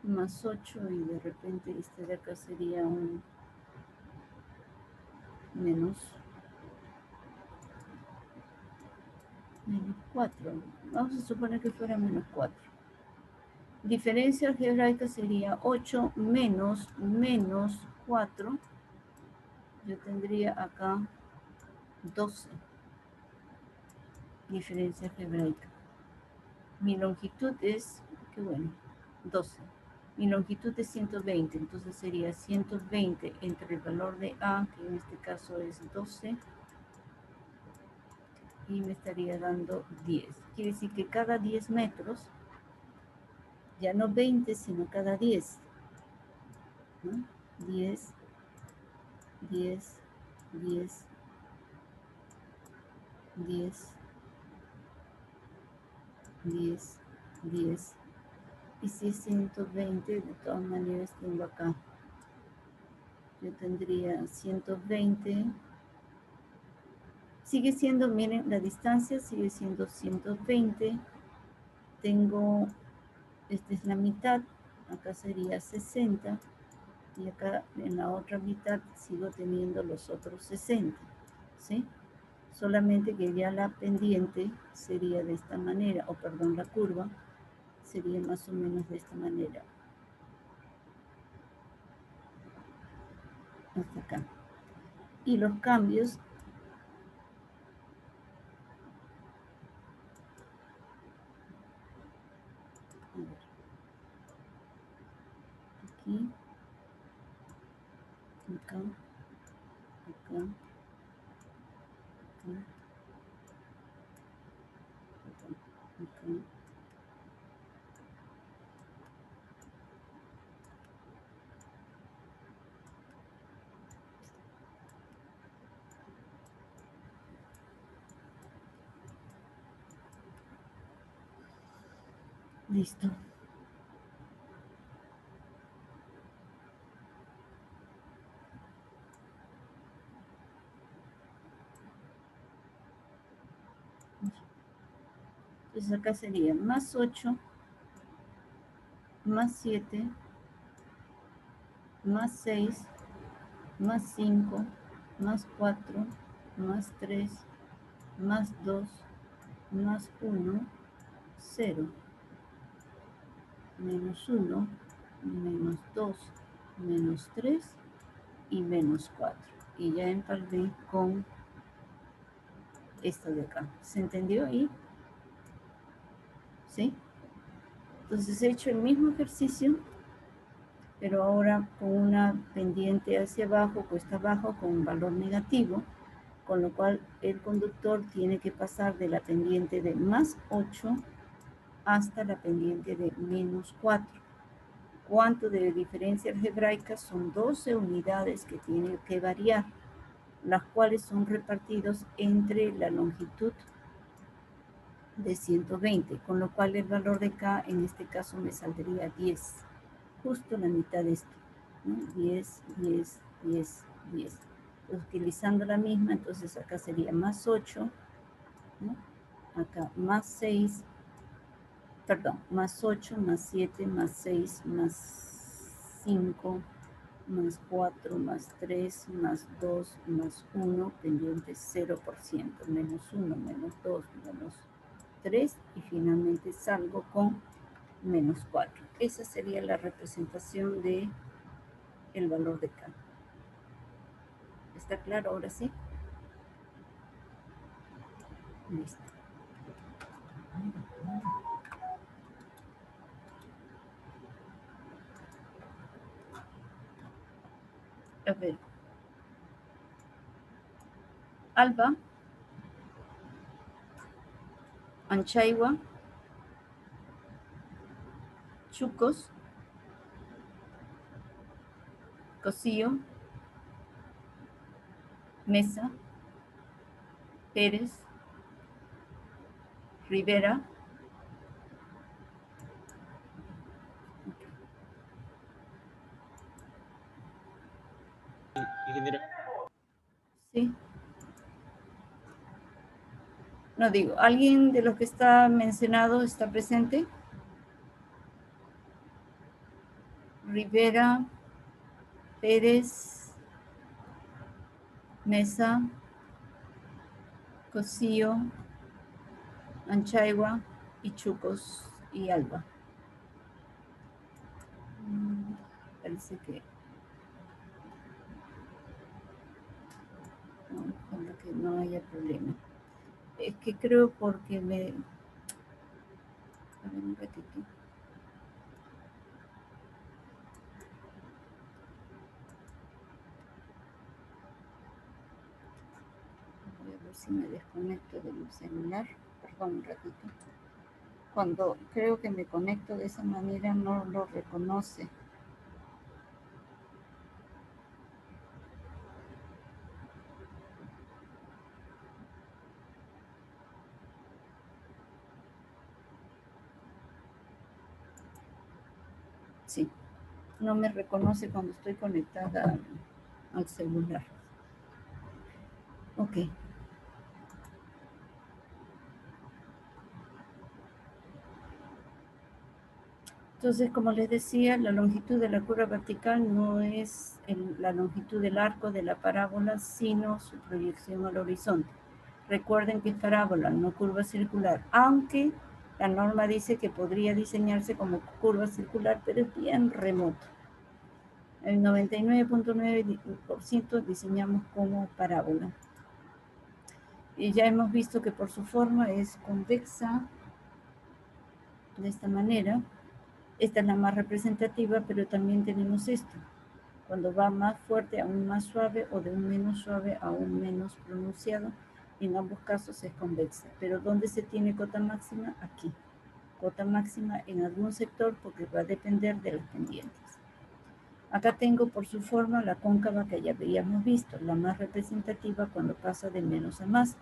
Más 8 y de repente este de acá sería un menos 4. Vamos a suponer que fuera menos 4. Diferencia algebraica sería 8 menos 4. Yo tendría acá 12. Diferencia algebraica. Mi longitud es, qué bueno, 12. Mi longitud es 120, entonces sería 120 entre el valor de A, que en este caso es 12, y me estaría dando 10. Quiere decir que cada 10 metros, ya no 20, sino cada 10, ¿no? 10, 10, 10, 10, 10, 10. Y si es 120, de todas maneras tengo acá. Yo tendría 120. Sigue siendo, miren, la distancia sigue siendo 120. Tengo, esta es la mitad, acá sería 60. Y acá en la otra mitad sigo teniendo los otros 60. ¿Sí? Solamente que ya la pendiente sería de esta manera, o perdón, la curva sería más o menos de esta manera. Hasta acá. Y los cambios aquí, acá, acá, acá, acá. Listo. Entonces acá sería más 8, más 7, más 6, más 5, más 4, más 3, más 2, más 1, 0, menos 1, menos 2, menos 3 y menos 4. Y ya empalmé con esta de acá. ¿Se entendió ahí? ¿Sí? Entonces he hecho el mismo ejercicio pero ahora con una pendiente hacia abajo, cuesta abajo, con un valor negativo, con lo cual el conductor tiene que pasar de la pendiente de más 8 hasta la pendiente de menos 4. ¿Cuánto de diferencia algebraica? Son 12 unidades que tienen que variar, las cuales son repartidos entre la longitud de 120, con lo cual el valor de K en este caso me saldría 10, justo la mitad de esto, ¿no? 10, 10, 10, 10. Entonces, utilizando la misma, entonces acá sería más 8, ¿no? Acá más 6, perdón, más 8, más 7, más 6, más 5, más 4, más 3, más 2, más 1, pendiente 0%, menos 1, menos 2, menos 3, y finalmente salgo con menos 4. Esa sería la representación de el valor de K. ¿Está claro ahora sí? Listo. A ver. Alba, Anchaigua, Chucos, Cosío, Mesa, Pérez, Rivera, Ingeniero. sí. No digo, ¿alguien de los que está mencionado está presente? Rivera, Pérez, Mesa, Cosío, Anchaigua y Chucos y Alba. Parece que no, ojalá que no haya problema. Es que creo porque me... A ver un ratito. Voy a ver si me desconecto del celular. Perdón, un ratito. Cuando creo que me conecto de esa manera no lo reconoce. Sí, no me reconoce cuando estoy conectada al celular. Ok. Entonces, como les decía, la longitud de la curva vertical no es la longitud del arco de la parábola, sino su proyección al horizonte. Recuerden que es parábola, no curva circular, aunque la norma dice que podría diseñarse como curva circular, pero es bien remoto. El 99.9% diseñamos como parábola. Y ya hemos visto que por su forma es convexa, de esta manera. Esta es la más representativa, pero también tenemos esto. Cuando va más fuerte a un más suave o de un menos suave a un menos pronunciado, en ambos casos es convexa. Pero ¿dónde se tiene cota máxima? Aquí. Cota máxima en algún sector porque va a depender de las pendientes. Acá tengo por su forma la cóncava que ya habíamos visto, la más representativa cuando pasa de menos a más.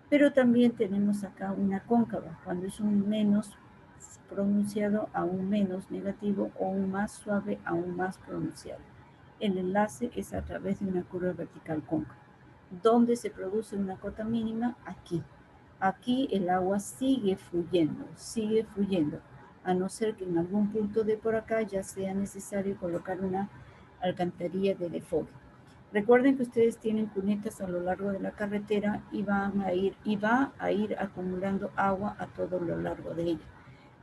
Pero también tenemos acá una cóncava, cuando es un menos pronunciado a un menos negativo o un más suave a un más pronunciado. El enlace es a través de una curva vertical cóncava. ¿Dónde se produce una cota mínima? Aquí. Aquí el agua sigue fluyendo, a no ser que en algún punto de por acá ya sea necesario colocar una alcantarilla de desfogue. Recuerden que ustedes tienen cunetas a lo largo de la carretera y va a ir acumulando agua a todo lo largo de ella.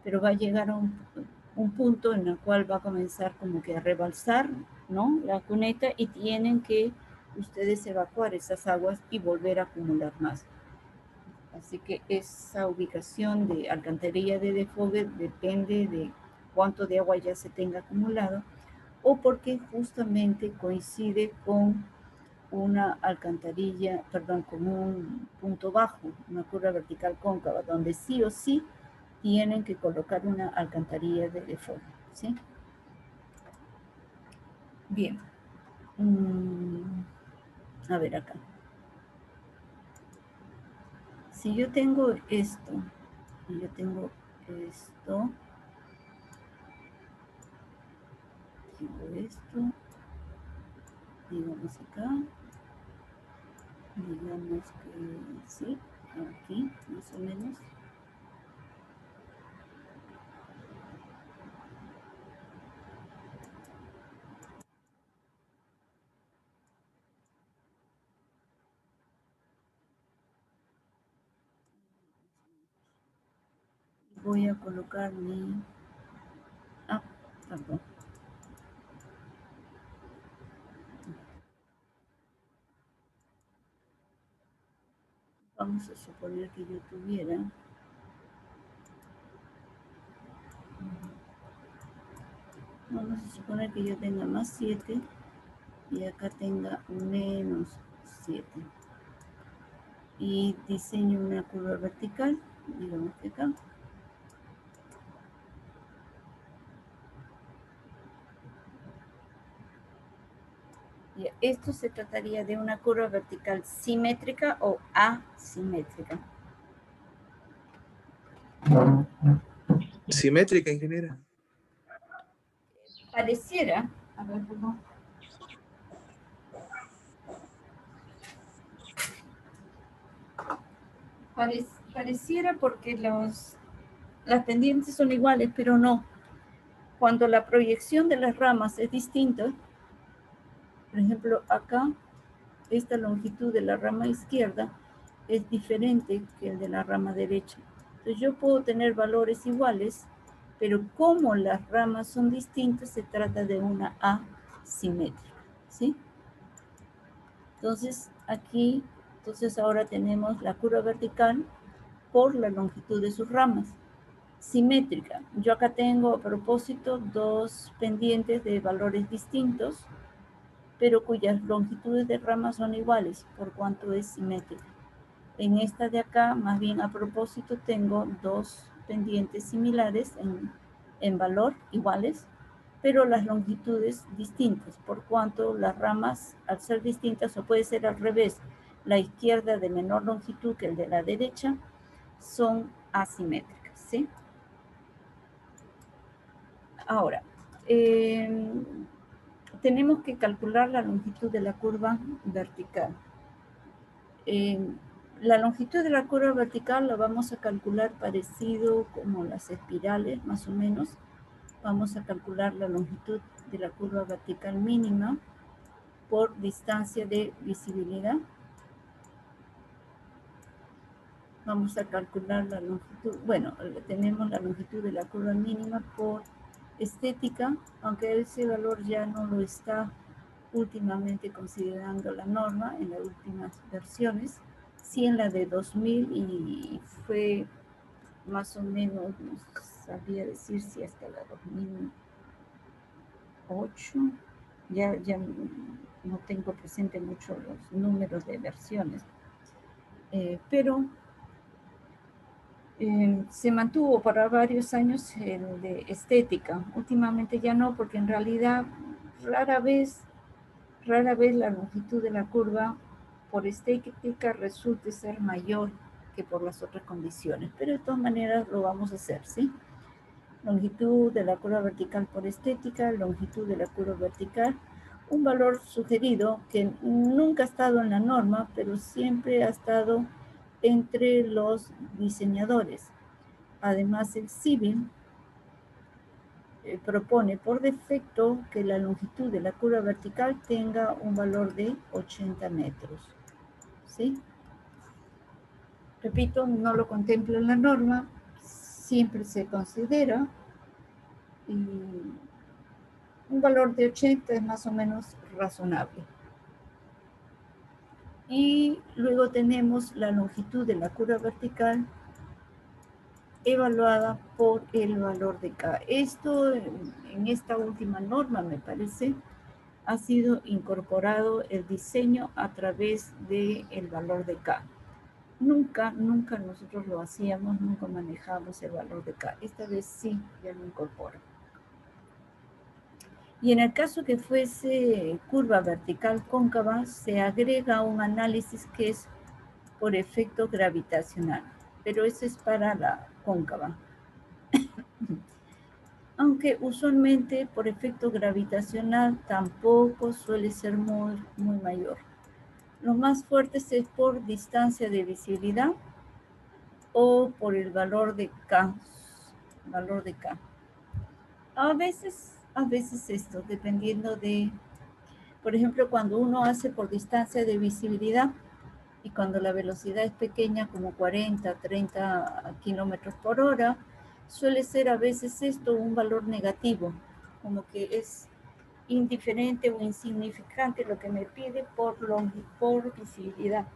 Pero va a llegar a un punto en el cual va a comenzar como que a rebalsar, ¿no?, la cuneta, y tienen que ustedes evacuar esas aguas y volver a acumular más. Así que esa ubicación de alcantarilla de desfogue depende de cuánto de agua ya se tenga acumulado, o porque justamente coincide con una alcantarilla, perdón, con un punto bajo, una curva vertical cóncava, donde sí o sí tienen que colocar una alcantarilla de default, ¿sí? Bien. A ver acá. Si yo tengo esto, y yo tengo esto, digamos acá, digamos que sí, aquí, más o menos. Voy a colocar mi... perdón. Vamos a suponer que yo tuviera... Vamos a suponer que yo tenga más 7 y acá tenga menos 7. Y diseño una curva vertical, digamos que acá. Y esto se trataría de una curva vertical simétrica o asimétrica. Simétrica, ingeniera. Pareciera, a ver, perdón. Pareciera porque las pendientes son iguales, pero no. Cuando la proyección de las ramas es distinta, por ejemplo, acá, esta longitud de la rama izquierda es diferente que el de la rama derecha. Entonces yo puedo tener valores iguales, pero como las ramas son distintas, se trata de una asimétrica, ¿sí? Entonces, aquí, ahora tenemos la curva vertical por la longitud de sus ramas. Simétrica. Yo acá tengo a propósito dos pendientes de valores distintos, pero cuyas longitudes de ramas son iguales, por cuanto es simétrica. En esta de acá, más bien a propósito, tengo dos pendientes similares en valor, iguales, pero las longitudes distintas, por cuanto las ramas, al ser distintas, o puede ser al revés, la izquierda de menor longitud que el de la derecha, son asimétricas, ¿sí? Ahora, tenemos que calcular la longitud de la curva vertical. La longitud de la curva vertical la vamos a calcular parecido como las espirales, más o menos. Vamos a calcular la longitud de la curva vertical mínima por distancia de visibilidad. Vamos a calcular la longitud, bueno, tenemos la longitud de la curva mínima por estética, aunque ese valor ya no lo está últimamente considerando la norma en las últimas versiones, sí en la de 2000 y fue más o menos, no sabría decir si hasta la 2008, ya no tengo presente mucho los números de versiones, pero se mantuvo para varios años el de estética. Últimamente ya no, porque en realidad rara vez la longitud de la curva por estética resulte ser mayor que por las otras condiciones, pero de todas maneras lo vamos a hacer, ¿sí? Longitud de la curva vertical por estética, longitud de la curva vertical, un valor sugerido que nunca ha estado en la norma, pero siempre ha estado entre los diseñadores. Además, el CIBIL propone por defecto que la longitud de la curva vertical tenga un valor de 80 metros. ¿Sí? Repito, no lo contempla en la norma, siempre se considera, y un valor de 80 es más o menos razonable. Y luego tenemos la longitud de la curva vertical evaluada por el valor de K. Esto en esta última norma, me parece, ha sido incorporado el diseño a través del valor de K. Nunca nosotros lo hacíamos, nunca manejamos el valor de K. Esta vez sí, ya lo incorpora. Y en el caso que fuese curva vertical cóncava, se agrega un análisis que es por efecto gravitacional, pero eso es para la cóncava. Aunque usualmente por efecto gravitacional tampoco suele ser muy mayor. Lo más fuerte es por distancia de visibilidad o por el valor de K. A veces esto, dependiendo de, por ejemplo, cuando uno hace por distancia de visibilidad y cuando la velocidad es pequeña, como 40, 30 kilómetros por hora, suele ser a veces esto un valor negativo, como que es indiferente o insignificante lo que me pide por visibilidad.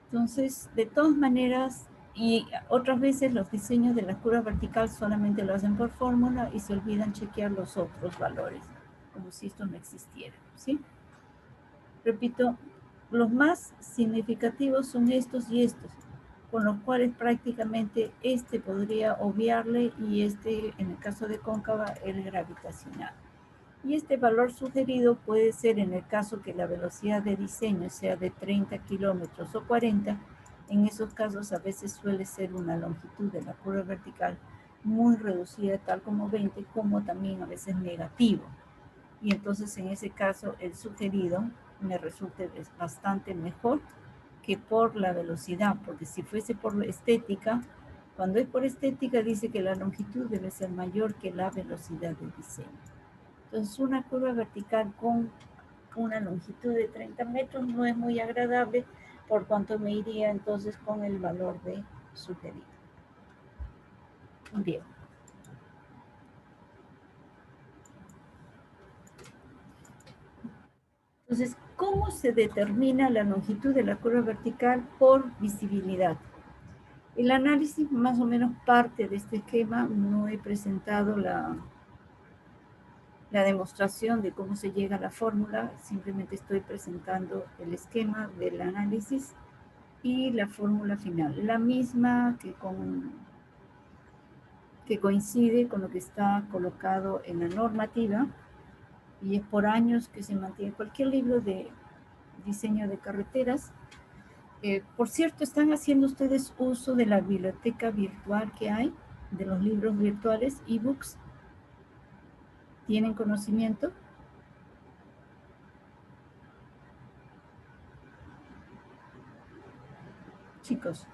Entonces, de todas maneras, y otras veces los diseños de la curva vertical solamente lo hacen por fórmula y se olvidan chequear los otros valores, como si esto no existiera, ¿sí? Repito, los más significativos son estos y estos, con los cuales prácticamente este podría obviarle y este, en el caso de cóncava, el gravitacional. Y este valor sugerido puede ser en el caso que la velocidad de diseño sea de 30 kilómetros o 40, en esos casos a veces suele ser una longitud de la curva vertical muy reducida, tal como 20, como también a veces negativo. Y entonces en ese caso el sugerido me resulta bastante mejor que por la velocidad, porque si fuese por estética, cuando es por estética dice que la longitud debe ser mayor que la velocidad de diseño. Entonces una curva vertical con una longitud de 30 metros no es muy agradable, por cuanto me iría entonces con el valor de sugerido. Bien. Entonces, ¿cómo se determina la longitud de la curva vertical por visibilidad? El análisis más o menos parte de este esquema. No he presentado la demostración de cómo se llega a la fórmula, simplemente estoy presentando el esquema del análisis y la fórmula final, la misma que coincide con lo que está colocado en la normativa, y es por años que se mantiene cualquier libro de diseño de carreteras. Por cierto, ¿están haciendo ustedes uso de la biblioteca virtual que hay, de los libros virtuales, ebooks? ¿Tienen conocimiento? Chicos.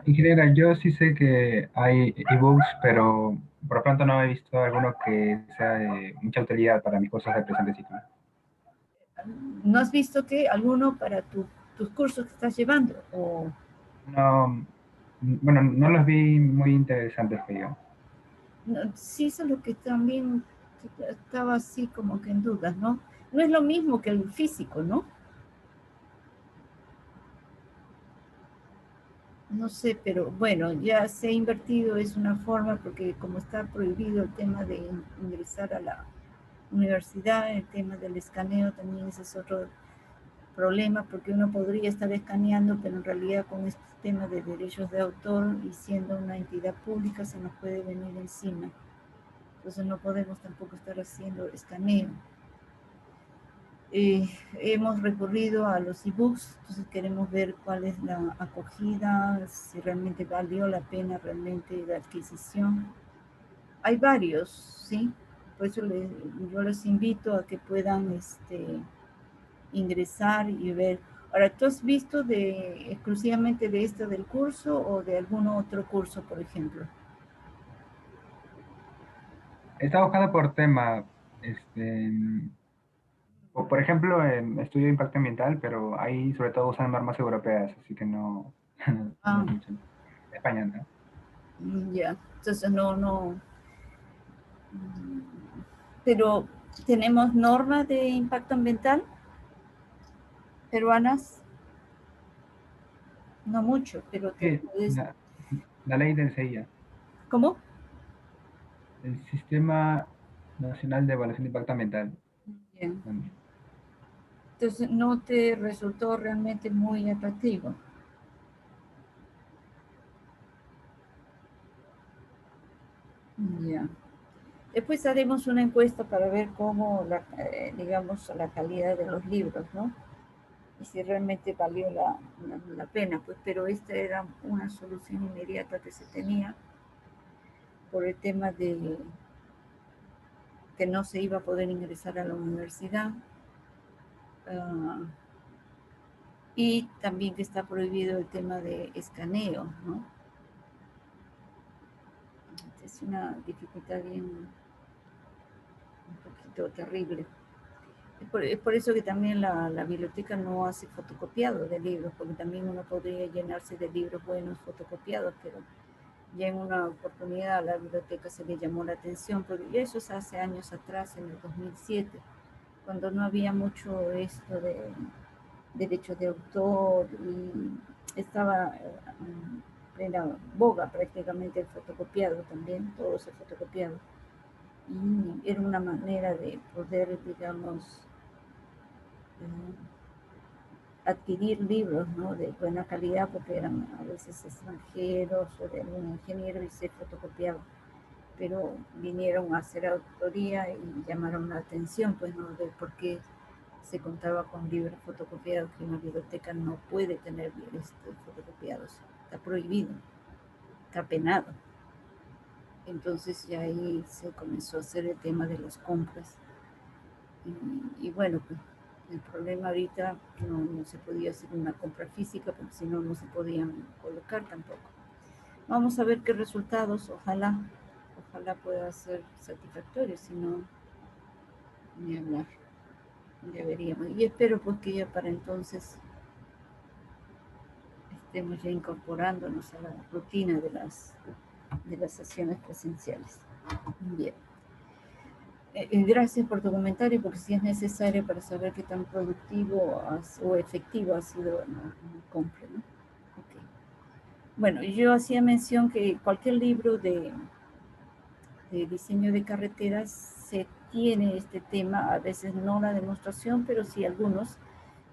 Ingeniera, yo sí sé que hay ebooks, pero por lo pronto no he visto alguno que sea de mucha utilidad para mis cosas del presente ciclo. ¿No has visto que alguno para tus cursos que estás llevando? O... No, bueno, no los vi muy interesantes, que yo. No, sí, eso es lo que también estaba así como que en dudas, ¿no? No es lo mismo que el físico, ¿no? No sé, pero bueno, ya se ha invertido, es una forma, porque como está prohibido el tema de ingresar a la universidad, el tema del escaneo también ese es otro problema, porque uno podría estar escaneando, pero en realidad con este tema de derechos de autor y siendo una entidad pública se nos puede venir encima. Entonces no podemos tampoco estar haciendo escaneo. Hemos recurrido a los ebooks, entonces queremos ver cuál es la acogida, si realmente valió la pena realmente la adquisición. Hay varios, ¿sí? Por eso yo los invito a que puedan ingresar y ver. Ahora, ¿tú has visto exclusivamente de esto del curso o de algún otro curso, por ejemplo? Estaba buscando por tema, o por ejemplo, estudio de impacto ambiental, pero ahí sobre todo usan normas europeas, así que no, no es mucho. España, ¿no? Ya, entonces no. Pero, ¿tenemos normas de impacto ambiental peruanas? No mucho, pero te puedes... La ley del CIA. ¿Cómo? El Sistema Nacional de Evaluación de Impacto Ambiental. Bien. Entonces, ¿no te resultó realmente muy atractivo? Ya. Después haremos una encuesta para ver cómo, digamos, la calidad de los libros, ¿no? Y si realmente valió la pena, pues, pero esta era una solución inmediata que se tenía por el tema de que no se iba a poder ingresar a la universidad y también que está prohibido el tema de escaneo, ¿no? Es una dificultad bien un poquito terrible. Es por eso que también la biblioteca no hace fotocopiado de libros, porque también uno podría llenarse de libros buenos fotocopiados, pero ya en una oportunidad a la biblioteca se le llamó la atención, pero eso es hace años atrás, en el 2007, cuando no había mucho esto de derechos de autor y estaba en plena boga prácticamente el fotocopiado también, todo se fotocopiado. Y era una manera de poder, digamos, adquirir libros, ¿no?, de buena calidad, porque eran a veces extranjeros o de algún ingeniero y se fotocopiaba. Pero vinieron a hacer autoría y llamaron la atención, pues, ¿no?, de por qué se contaba con libros fotocopiados, que una biblioteca no puede tener fotocopiados. Está prohibido, está penado. Entonces ya ahí se comenzó a hacer el tema de las compras. Y bueno, pues el problema ahorita no se podía hacer una compra física porque si no, no se podían colocar tampoco. Vamos a ver qué resultados, ojalá pueda ser satisfactorio, si no, ni hablar, ya veríamos. Y espero pues que ya para entonces estemos ya incorporándonos a la rutina de las sesiones presenciales. Bien. Gracias por tu comentario, porque si es necesario para saber qué tan productivo o efectivo ha sido la compra, ¿no? Okay. Bueno, yo hacía mención que cualquier libro de diseño de carreteras se tiene este tema, a veces no la demostración, pero sí algunos.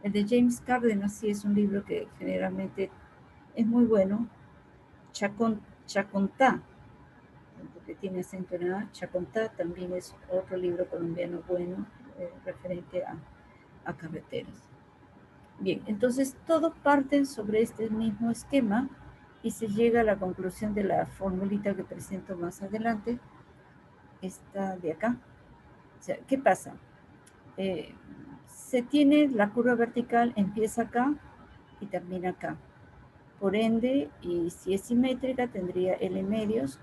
El de James Cárdenas sí es un libro que generalmente es muy bueno. Chacontá, que tiene acento en A, Chacontá también es otro libro colombiano bueno, referente a carreteras. Bien, entonces todos parten sobre este mismo esquema y se llega a la conclusión de la formulita que presento más adelante, esta de acá. O sea, ¿qué pasa? Se tiene la curva vertical, empieza acá y termina acá. Por ende, y si es simétrica, tendría L medios.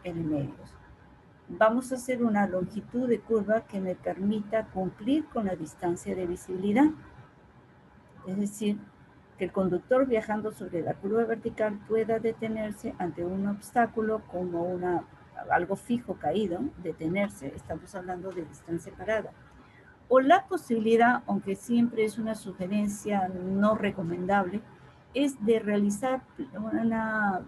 Vamos a hacer una longitud de curva que me permita cumplir con la distancia de visibilidad. Es decir, que el conductor viajando sobre la curva vertical pueda detenerse ante un obstáculo como algo fijo caído, detenerse, estamos hablando de distancia parada. O la posibilidad, aunque siempre es una sugerencia no recomendable, es de realizar una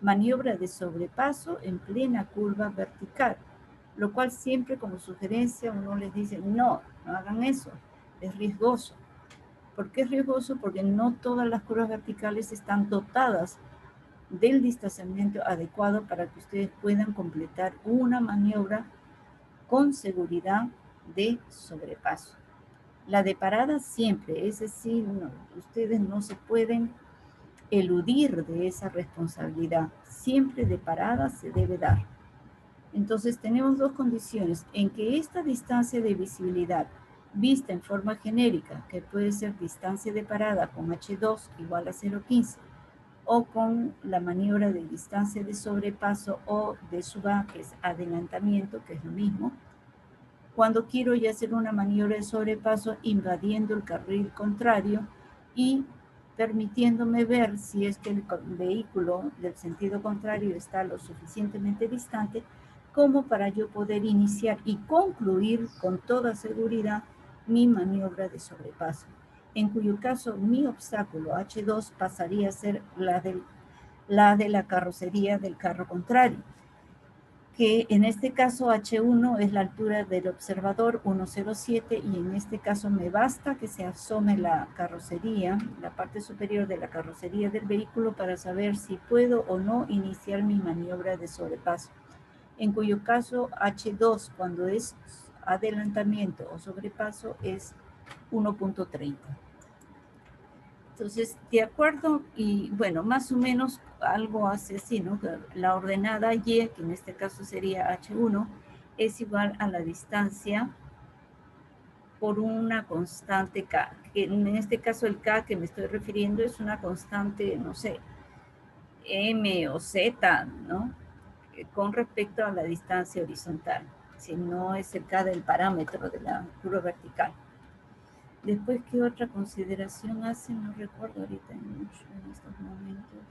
maniobra de sobrepaso en plena curva vertical, lo cual siempre como sugerencia uno les dice, no hagan eso, es riesgoso. ¿Por qué es riesgoso? Porque no todas las curvas verticales están dotadas del distanciamiento adecuado para que ustedes puedan completar una maniobra con seguridad de sobrepaso. La de parada siempre, es decir, ustedes no se pueden eludir de esa responsabilidad. Siempre de parada se debe dar. Entonces tenemos dos condiciones, en que esta distancia de visibilidad vista en forma genérica, que puede ser distancia de parada con H2 igual a 0,15, o con la maniobra de distancia de sobrepaso o de suba, que es adelantamiento, que es lo mismo, cuando quiero ya hacer una maniobra de sobrepaso invadiendo el carril contrario y permitiéndome ver si es que el vehículo del sentido contrario está lo suficientemente distante como para yo poder iniciar y concluir con toda seguridad mi maniobra de sobrepaso. en cuyo caso mi obstáculo H2 pasaría a ser la de la carrocería del carro contrario, que en este caso H1 es la altura del observador 107 y en este caso me basta que se asome la carrocería, la parte superior de la carrocería del vehículo para saber si puedo o no iniciar mi maniobra de sobrepaso, en cuyo caso H2 cuando es adelantamiento o sobrepaso es 1.30. Entonces, de acuerdo, y bueno, más o menos algo hace así, ¿no? La ordenada Y, que en este caso sería H1, es igual a la distancia por una constante K, que en este caso el K que me estoy refiriendo es una constante, no sé, M o Z, ¿no? Con respecto a la distancia horizontal, si no es el K del parámetro de la curva vertical. Después, ¿qué otra consideración hacen? No recuerdo ahorita en estos momentos.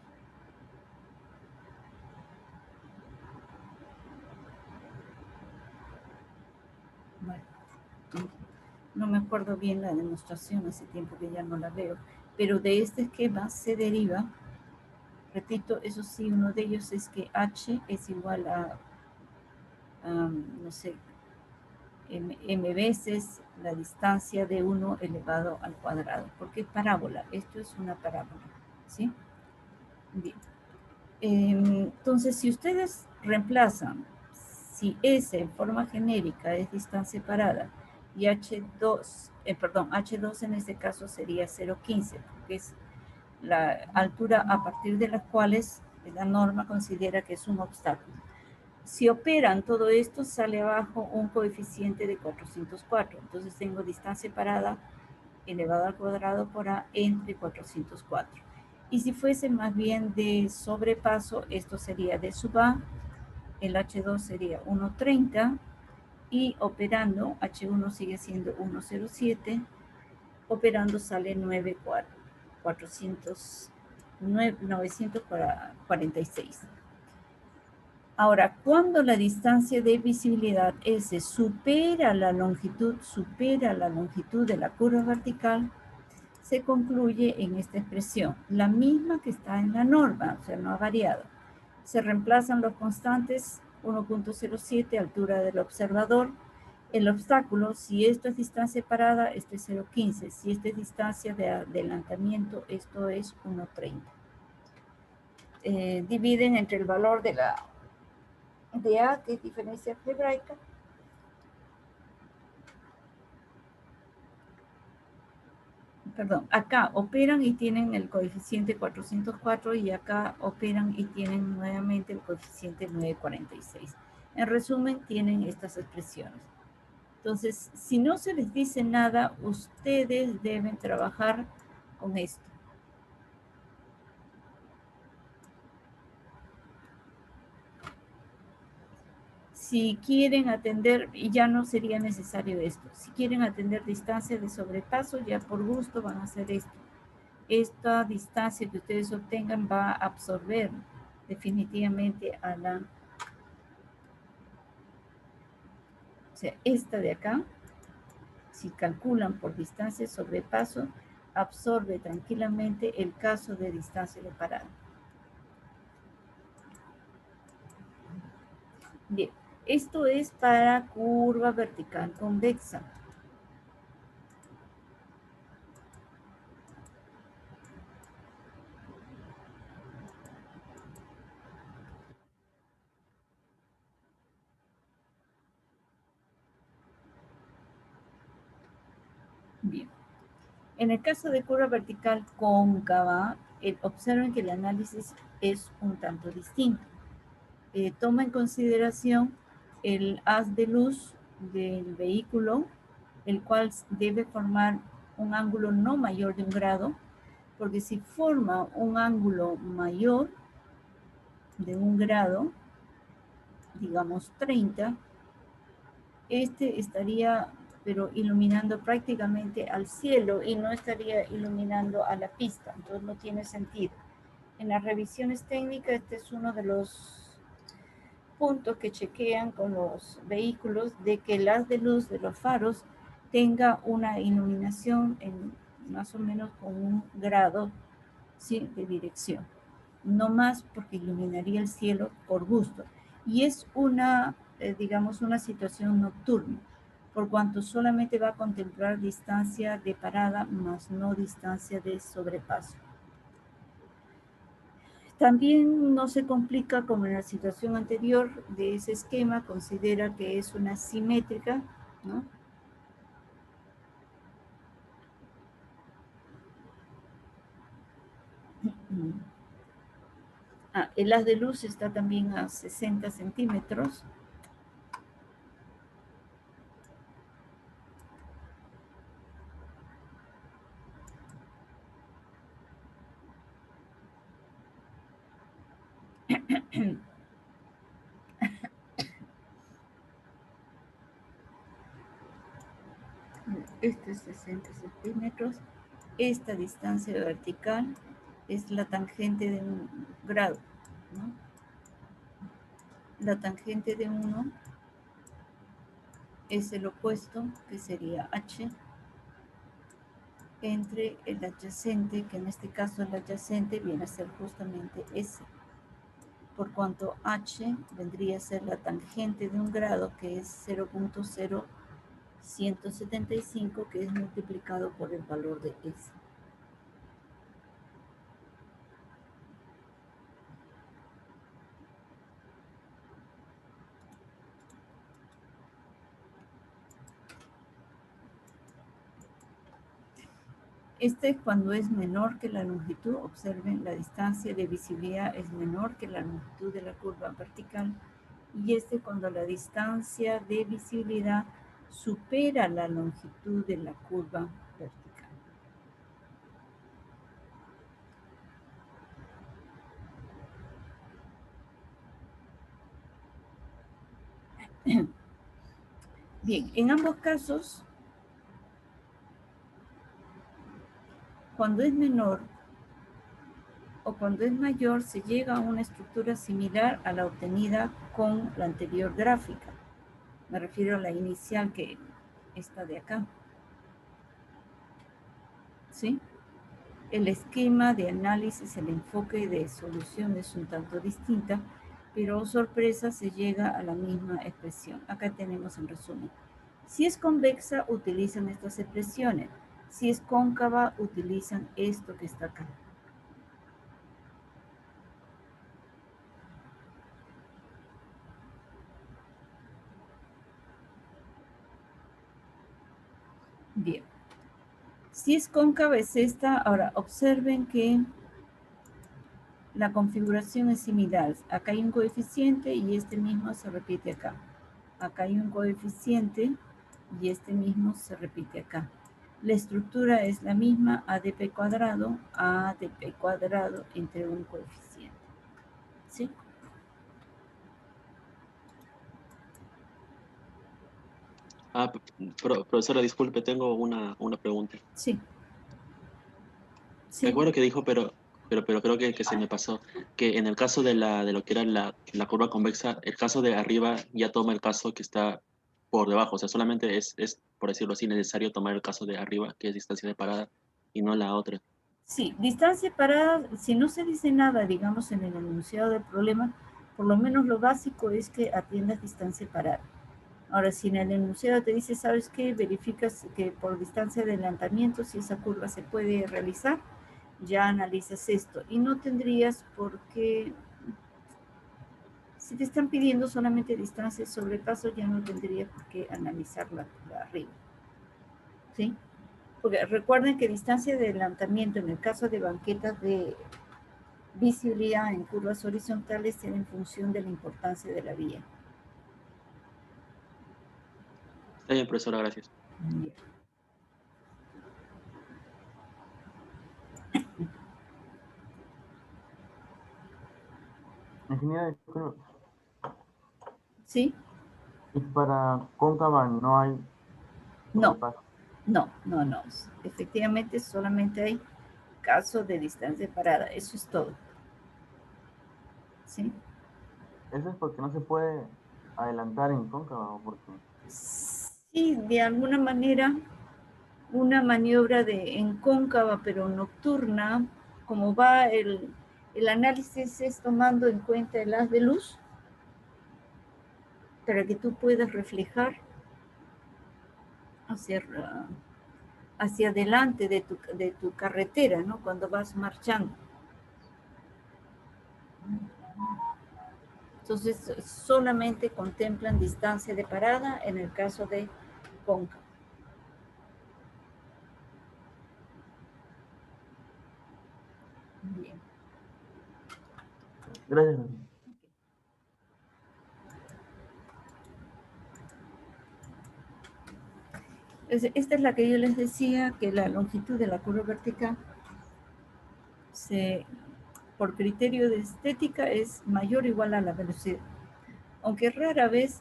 Bueno, no me acuerdo bien la demostración, hace tiempo que ya no la veo, pero de este esquema se deriva, repito, eso sí, uno de ellos es que H es igual a no sé, m veces la distancia de 1 elevado al cuadrado, porque es parábola, esto es una parábola, ¿sí? Bien. Entonces, si ustedes reemplazan, si S en forma genérica es distancia separada y H2 en este caso sería 0,15, porque es la altura a partir de las cuales la norma considera que es un obstáculo. Si operan todo esto, sale abajo un coeficiente de 404. Entonces tengo distancia separada elevado al cuadrado por A entre 404. Y si fuese más bien de sobrepaso, esto sería de sub A, el H2 sería 1.30 y operando, H1 sigue siendo 1.07, operando sale 946. Ahora, cuando la distancia de visibilidad S supera la longitud de la curva vertical, se concluye en esta expresión, la misma que está en la norma, o sea, no ha variado. Se reemplazan los constantes 1.07, altura del observador, el obstáculo, si esto es distancia separada, esto es 0.15, si esto es distancia de adelantamiento, esto es 1.30. Dividen entre el valor de A, que es diferencia algebraica, perdón, acá operan y tienen el coeficiente 404 y acá operan y tienen nuevamente el coeficiente 946. En resumen, tienen estas expresiones. Entonces, si no se les dice nada, ustedes deben trabajar con esto. Si quieren atender, y ya no sería necesario esto, si quieren atender distancia de sobrepaso, ya por gusto van a hacer esto. Esta distancia que ustedes obtengan va a absorber definitivamente a la... O sea, esta de acá, si calculan por distancia de sobrepaso, absorbe tranquilamente el caso de distancia de parada. Bien, esto es para curva vertical convexa. Bien. En el caso de curva vertical cóncava, observen que el análisis es un tanto distinto. Toma en consideración el haz de luz del vehículo, el cual debe formar un ángulo no mayor de 1 grado, porque si forma un ángulo mayor de 1 grado, digamos 30, este estaría pero iluminando prácticamente al cielo y no estaría iluminando a la pista, entonces no tiene sentido. En las revisiones técnicas, este es uno de los puntos que chequean con los vehículos, de que el haz de luz de los faros tenga una iluminación más o menos con un grado, ¿sí?, de dirección. No más porque iluminaría el cielo por gusto. Y es una, digamos, una situación nocturna, por cuanto solamente va a contemplar distancia de parada, más no distancia de sobrepaso. También no se complica como en la situación anterior de ese esquema, considera que es una simétrica, ¿no? El haz de luz está también a 60 centímetros. Este es 60 centímetros. Esta distancia vertical es la tangente de un grado, ¿no? La tangente de 1 es el opuesto, que sería h, entre el adyacente, que en este caso el adyacente viene a ser justamente s, por cuanto h vendría a ser la tangente de un grado, que es 0.0175, que es multiplicado por el valor de s. Cuando es menor que la longitud, observen, la distancia de visibilidad es menor que la longitud de la curva vertical, y cuando la distancia de visibilidad supera la longitud de la curva vertical. Bien, en ambos casos, cuando es menor o cuando es mayor, se llega a una estructura similar a la obtenida con la anterior gráfica. Me refiero a la inicial, que está de acá. ¿Sí? El esquema de análisis, el enfoque de solución es un tanto distinta, pero sorpresa, se llega a la misma expresión. Acá tenemos en resumen. Si es convexa, utilizan estas expresiones. Si es cóncava, utilizan esto que está acá. Bien. Si es cóncava es esta. Ahora, observen que la configuración es similar. Acá hay un coeficiente y este mismo se repite acá. Acá hay un coeficiente y este mismo se repite acá. La estructura es la misma, ADP cuadrado entre un coeficiente. ¿Sí? Profesora, disculpe, tengo una pregunta. Sí. Me acuerdo que dijo, pero creo que se me pasó, que en el caso de lo que era la curva convexa, el caso de arriba ya toma el caso que está por debajo. O sea, solamente es, por decirlo así, necesario tomar el caso de arriba, que es distancia de parada, y no la otra. Sí, distancia de parada, si no se dice nada, digamos, en el enunciado del problema, por lo menos lo básico es que atiendas distancia de parada. Ahora, si en el enunciado te dice, ¿sabes qué? Verificas que por distancia de adelantamiento, si esa curva se puede realizar, ya analizas esto. Y no tendrías por qué, si te están pidiendo solamente distancia de sobrepaso, ya no tendrías por qué analizarla arriba. ¿Sí? Porque recuerden que distancia de adelantamiento en el caso de banquetas de visibilidad en curvas horizontales tiene en función de la importancia de la vía. Está bien, profesora, gracias. Bien. Ingeniero, ¿Sí? y para cóncava no hay sobrepaso. No. Efectivamente, solamente hay caso de distancia de parada. Eso es todo. ¿Sí? Eso es porque no se puede adelantar en cóncava, o porque... Sí, de alguna manera, una maniobra en cóncava pero nocturna, como va el análisis es tomando en cuenta el haz de luz para que tú puedas reflejar hacia adelante de tu carretera, ¿no? Cuando vas marchando. Entonces, solamente contemplan distancia de parada en el caso de cóncava. Bien. Gracias. Esta es la que yo les decía, que la longitud de la curva vertical por criterio de estética es mayor o igual a la velocidad. Aunque rara vez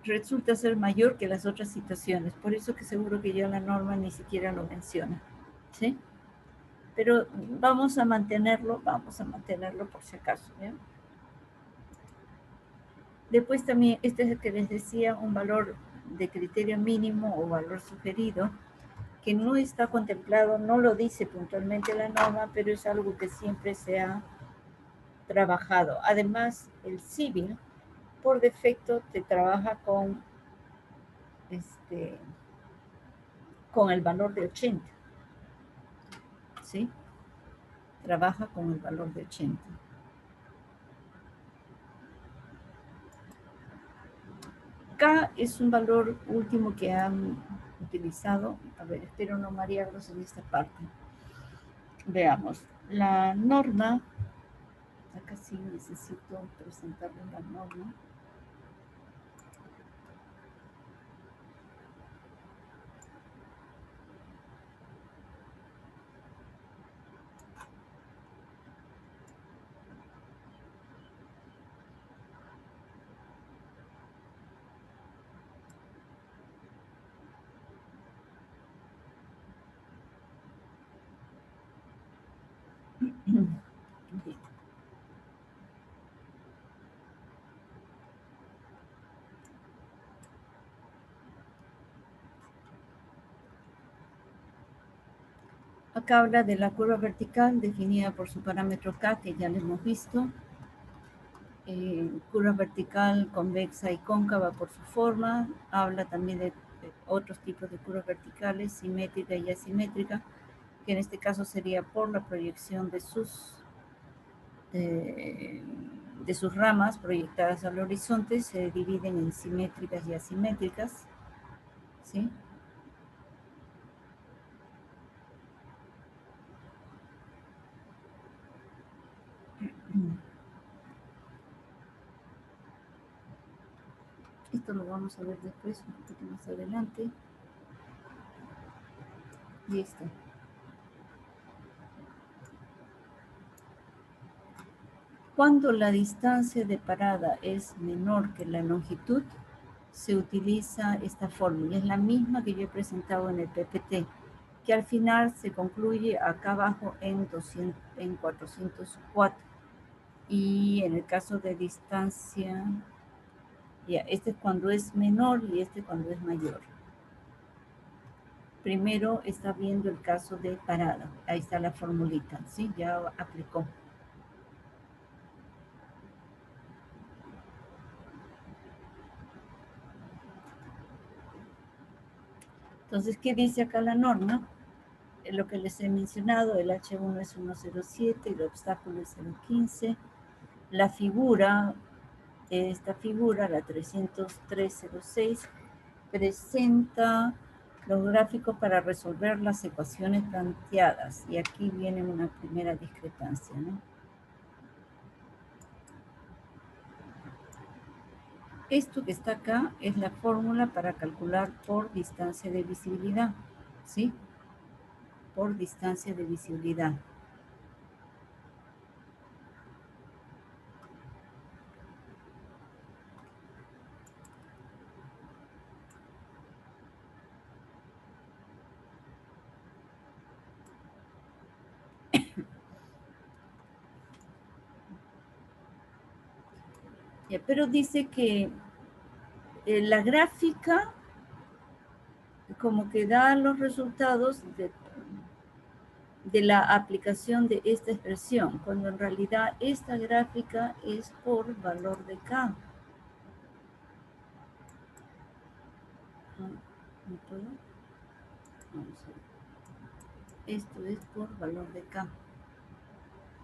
resulta ser mayor que las otras situaciones. Por eso que seguro que ya la norma ni siquiera lo menciona. ¿Sí? Pero vamos a mantenerlo por si acaso. ¿Ya? Después también, este es el que les decía, un valor de criterio mínimo o valor sugerido, que no está contemplado, no lo dice puntualmente la norma, pero es algo que siempre se ha trabajado. Además, el civil, por defecto, te trabaja con el valor de 80. ¿Sí? Trabaja con el valor de 80. K es un valor último que han utilizado. A ver, espero no marearlos en esta parte. Veamos. La norma, acá sí necesito presentarles la norma. Acá habla de la curva vertical definida por su parámetro K, que ya lo hemos visto. Curva vertical convexa y cóncava por su forma. Habla también de otros tipos de curvas verticales, simétrica y asimétrica, que en este caso sería por la proyección de sus ramas proyectadas al horizonte. Se dividen en simétricas y asimétricas. ¿Sí? Esto lo vamos a ver después, un poquito más adelante. Y esto. Cuando la distancia de parada es menor que la longitud, se utiliza esta fórmula. Es la misma que yo he presentado en el PPT, que al final se concluye acá abajo en 404. Y en el caso de distancia, ya, este es cuando es menor y este cuando es mayor. Primero está viendo el caso de parada. Ahí está la formulita, ¿sí? Ya aplicó. Entonces, ¿qué dice acá la norma? Lo que les he mencionado, el H1 es 1,07, el obstáculo es 0,15. La figura, esta figura, la 303,06, presenta los gráficos para resolver las ecuaciones planteadas. Y aquí viene una primera discrepancia, ¿no? Esto que está acá es la fórmula para calcular por distancia de visibilidad, ¿sí? Por distancia de visibilidad. Ya, pero dice que la gráfica como que da los resultados de la aplicación de esta expresión, cuando en realidad esta gráfica es por valor de K. ¿No puedo? Vamos a ver. Esto es por valor de K.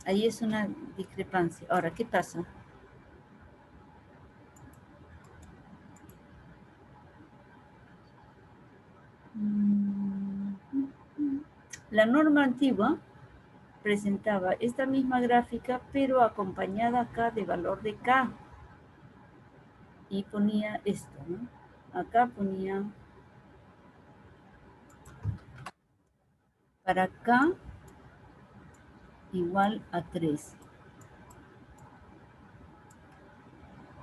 Ahí es una discrepancia. Ahora, ¿qué pasa? La norma antigua presentaba esta misma gráfica, pero acompañada acá de valor de K. Y ponía esto, ¿no? Acá ponía para K igual a 3.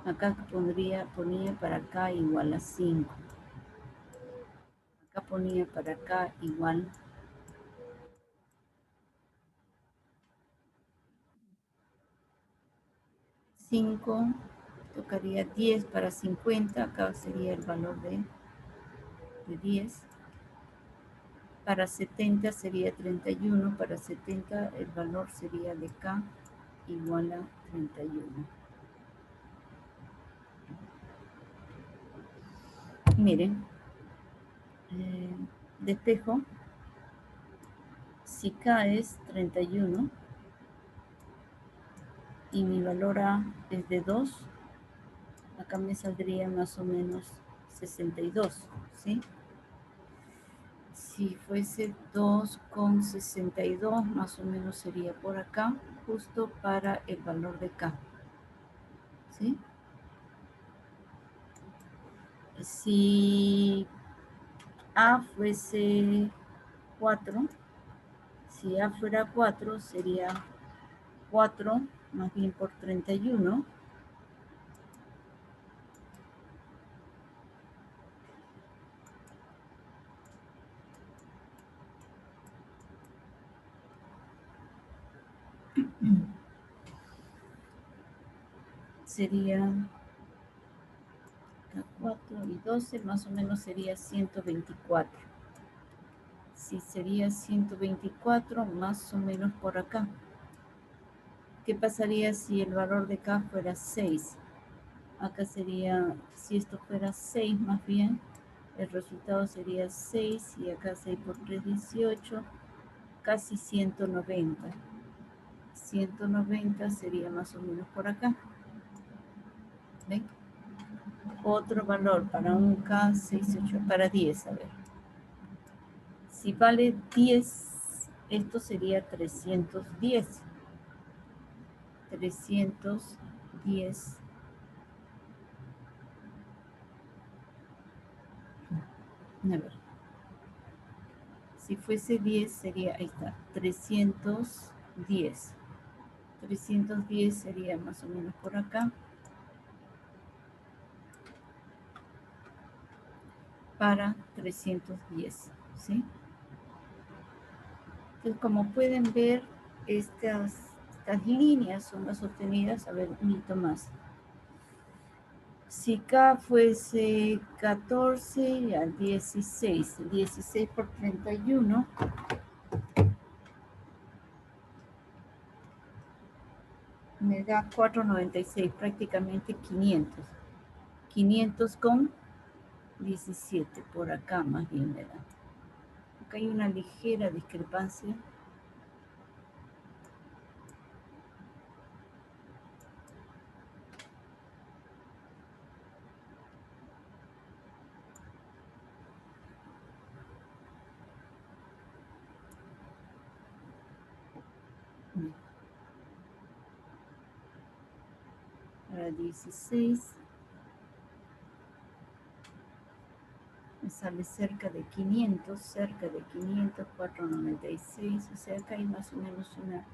Acá ponía para K igual a 5. Acá ponía para K igual a 5, tocaría 10 para 50, acá sería el valor de 10. Para 70 sería 31, para 70 el valor sería de K igual a 31. Miren, despejo, si K es 31 y mi valor A es de 2, acá me saldría más o menos 62, ¿sí? Si fuese 2,62, más o menos sería por acá, justo para el valor de K, ¿sí? Si A fuese 4, si A fuera 4, sería 4 más bien por 31. Sería 4 y 12, más o menos sería 124. Si sería 124, más o menos por acá. ¿Qué pasaría si el valor de K fuera 6? Acá sería, si esto fuera 6 más bien, el resultado sería 6 y acá 6 por 3, 18, casi 190. 190 sería más o menos por acá. ¿Ven? Otro valor para un K, 6, 8, para 10, a ver. Si vale 10, esto sería 310. 310. A ver. Si fuese 10 sería, ahí está, 310. 310 sería más o menos por acá. Para 310, ¿sí? Entonces, como pueden ver, estas líneas son las obtenidas, a ver, un hito más. Si K fuese 14 al 16, 16 por 31, me da 496, prácticamente 500. 500 con 17, por acá más bien me da. Acá hay una ligera discrepancia. Para 16 me sale cerca de 500, 496, o sea, acá hay más o menos una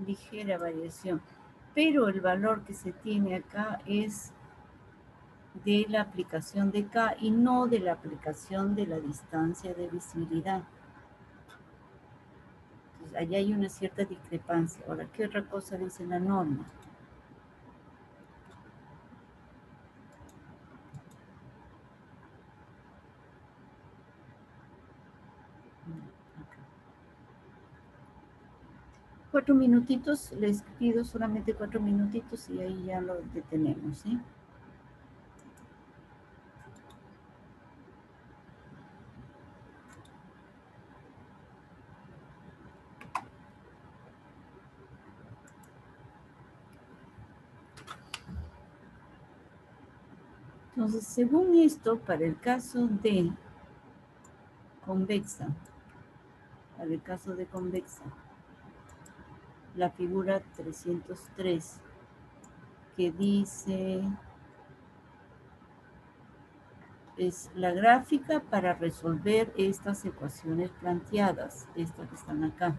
ligera variación, pero el valor que se tiene acá es de la aplicación de K y no de la aplicación de la distancia de visibilidad. Entonces, allá hay una cierta discrepancia. Ahora, ¿qué otra cosa dice la norma? 4 minutitos, les pido solamente 4 minutitos y ahí ya lo detenemos, ¿sí? Entonces, según esto, para el caso de convexa, la figura 303, que dice, es la gráfica para resolver estas ecuaciones planteadas, estas que están acá.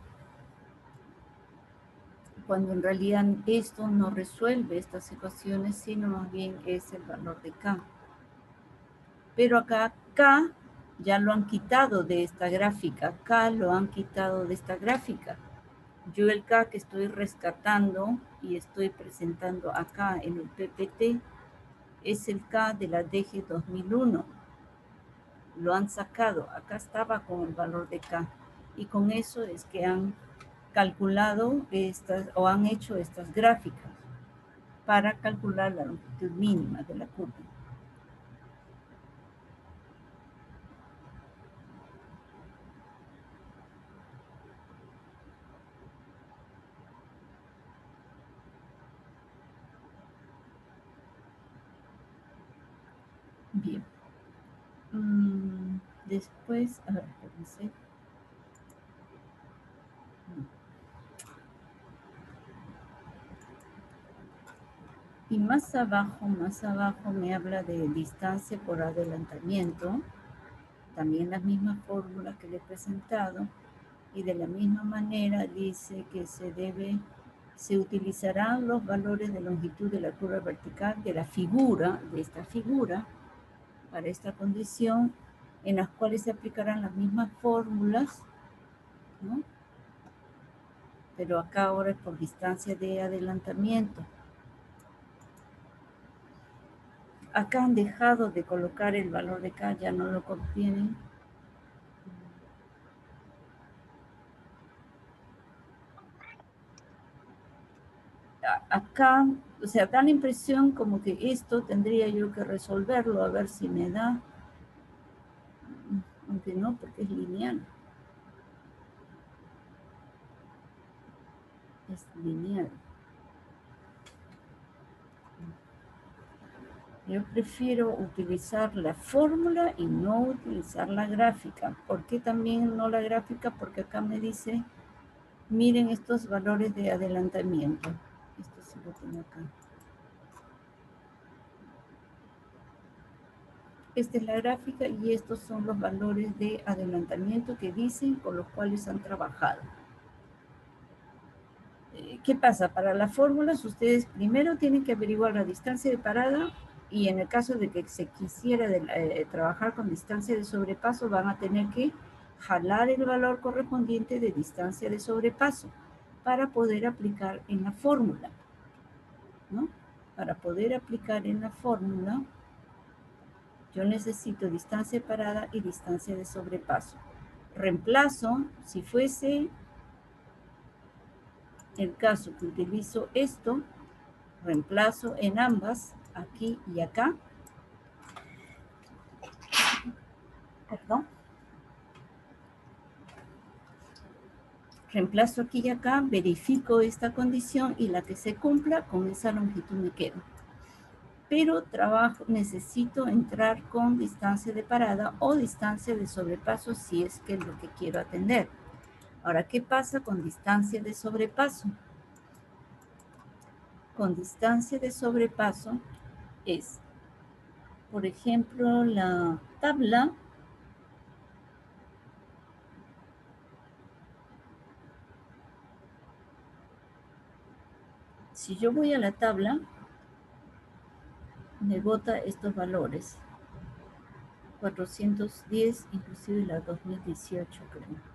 Cuando en realidad esto no resuelve estas ecuaciones, sino más bien es el valor de K. Pero acá K ya lo han quitado de esta gráfica, K lo han quitado de esta gráfica. Yo el K que estoy rescatando y estoy presentando acá en el PPT es el K de la DG 2001. Lo han sacado, acá estaba con el valor de K. Y con eso es que han calculado estas, o han hecho estas gráficas para calcular la longitud mínima de la curva. Bien. Después, a ver, espérense. Y más abajo me habla de distancia por adelantamiento. También las mismas fórmulas que le he presentado. Y de la misma manera dice que se utilizarán los valores de longitud de la curva vertical de la figura, de esta figura, para esta condición, en las cuales se aplicarán las mismas fórmulas, ¿no? Pero acá ahora es por distancia de adelantamiento. Acá han dejado de colocar el valor de K, ya no lo contienen. Acá, o sea, da la impresión como que esto tendría yo que resolverlo, a ver si me da. Aunque no, porque es lineal. Es lineal. Yo prefiero utilizar la fórmula y no utilizar la gráfica. ¿Por qué también no la gráfica? Porque acá me dice, miren estos valores de adelantamiento. Esto sí lo tengo acá. Esta es la gráfica y estos son los valores de adelantamiento que dicen con los cuales han trabajado. ¿Qué pasa? Para las fórmulas ustedes primero tienen que averiguar la distancia de parada y en el caso de que se quisiera trabajar con distancia de sobrepaso van a tener que jalar el valor correspondiente de distancia de sobrepaso para poder aplicar en la fórmula, ¿no? Para poder aplicar en la fórmula yo necesito distancia de parada y distancia de sobrepaso. Reemplazo, si fuese el caso que utilizo esto, reemplazo en ambas, aquí y acá. Perdón. Reemplazo aquí y acá, verifico esta condición y la que se cumpla, con esa longitud me quedo. Pero necesito entrar con distancia de parada o distancia de sobrepaso si es que es lo que quiero atender. Ahora, ¿qué pasa con distancia de sobrepaso? Con distancia de sobrepaso es, por ejemplo, la tabla. Si yo voy a la tabla, me bota estos valores. 410, inclusive la 2018, creo.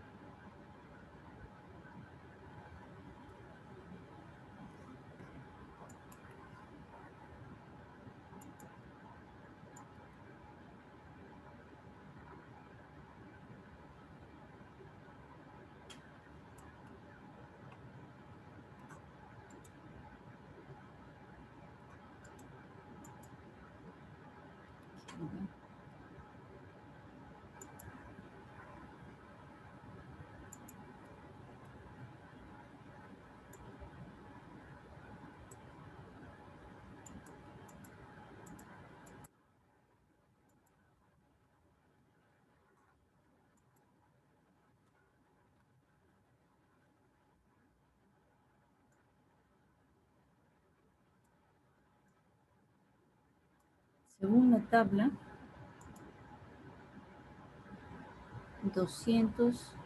Según la tabla, 200,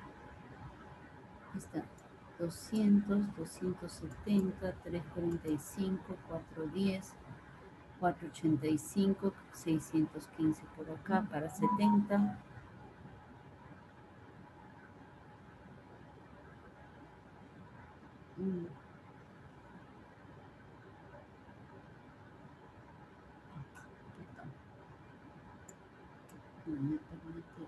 está 200, 270, 345, 410, 485, 615 por acá para 70. No me permite.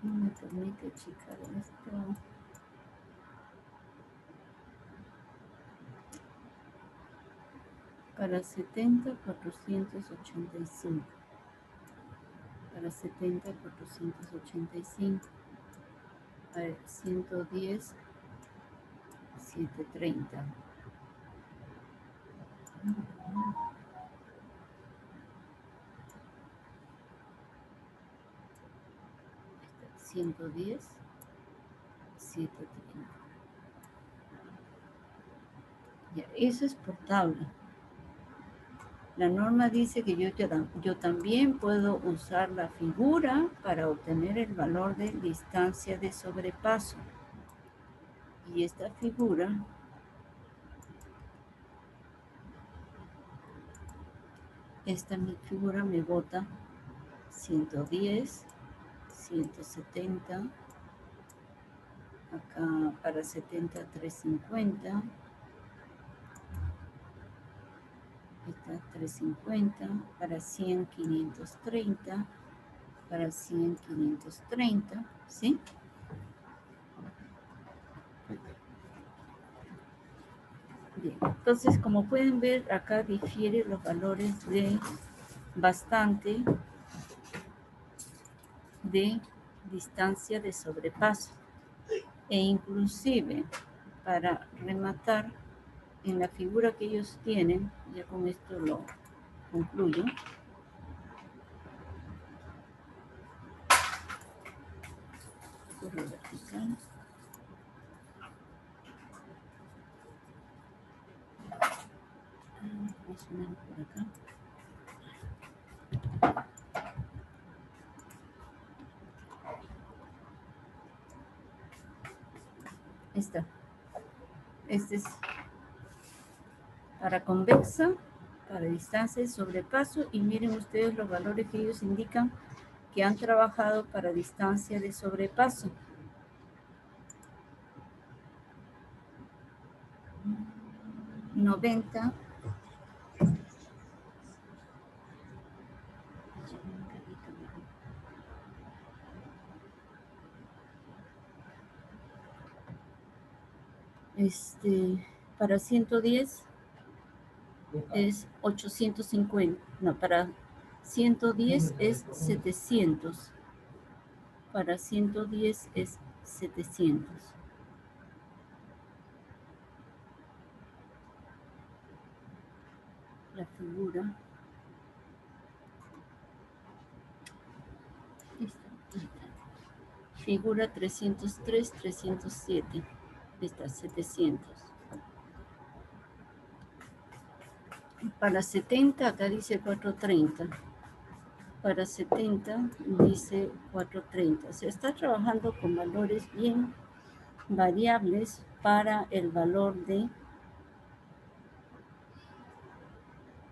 No me permite achicar esto. Para 70, 485. Para 70, 485. A ver, 110, 730. 110, 730. Ya, eso es por tabla. La norma dice que yo también puedo usar la figura para obtener el valor de distancia de sobrepaso. Y esta figura mi figura me bota 110, 170, acá para 70, 350, esta 350, para 100, 530, para 100, 530, ¿sí? Bien, entonces como pueden ver acá difiere los valores de bastante de distancia de sobrepaso e inclusive para rematar en la figura que ellos tienen, ya con esto lo concluyo. Curva vertical. Más o menos por acá. Esta. Este es para convexa, para distancia de sobrepaso, y miren ustedes los valores que ellos indican que han trabajado para distancia de sobrepaso. $90. Para 110 es 850. No, para 110 es 700. Para 110 es 700. La figura. Figura 303, 307. Esta 700. Para 70 acá dice 430. Para 70 dice 430. Se está trabajando con valores bien variables para el valor de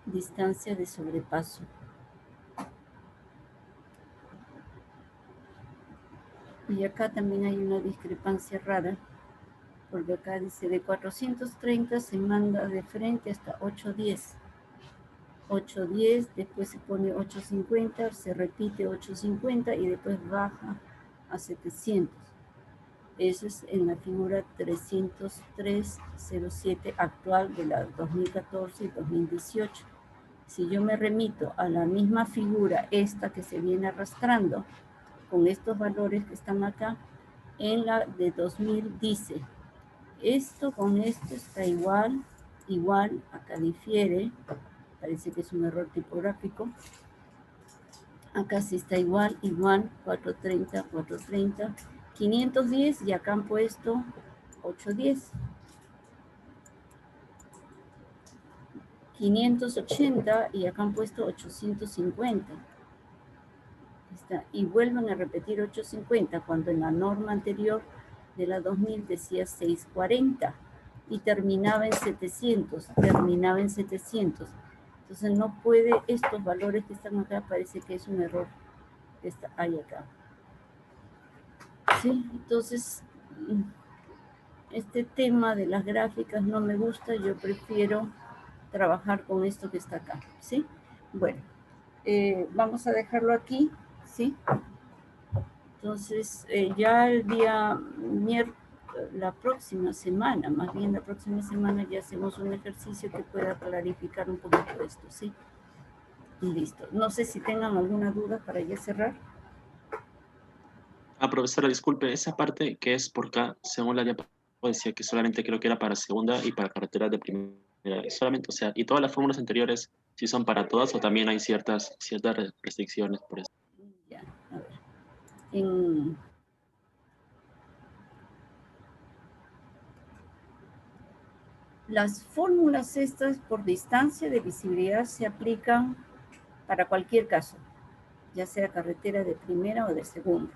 distancia de sobrepaso. Y acá también hay una discrepancia rara, Porque acá dice de 430 se manda de frente hasta 810. 810, después se pone 850, se repite 850 y después baja a 700. Eso es en la figura 30307 actual de la 2014 y 2018. Si yo me remito a la misma figura, esta que se viene arrastrando, con estos valores que están acá, en la de 2000 dice, esto con esto está igual, acá difiere, parece que es un error tipográfico, acá sí está igual, 430, 510 y acá han puesto 810. 580 y acá han puesto 850. Y vuelven a repetir 850 cuando en la norma anterior de la 2000 decía 640 y terminaba en 700, Entonces no puede, estos valores que están acá, parece que es un error que hay acá. Sí, entonces este tema de las gráficas no me gusta, yo prefiero trabajar con esto que está acá, ¿sí? Bueno, vamos a dejarlo aquí, ¿sí? Entonces, ya el día miércoles, la próxima semana ya hacemos un ejercicio que pueda clarificar un poquito esto, ¿sí? Y listo. No sé si tengan alguna duda para ya cerrar. Profesora, disculpe, esa parte que es por acá, según la diapositiva, decía que solamente creo que era para segunda y para carreteras de primera. Solamente, o sea, y todas las fórmulas anteriores sí son para todas o también hay ciertas restricciones por eso. Ya, a ver. Las fórmulas estas por distancia de visibilidad se aplican para cualquier caso, ya sea carretera de primera o de segunda.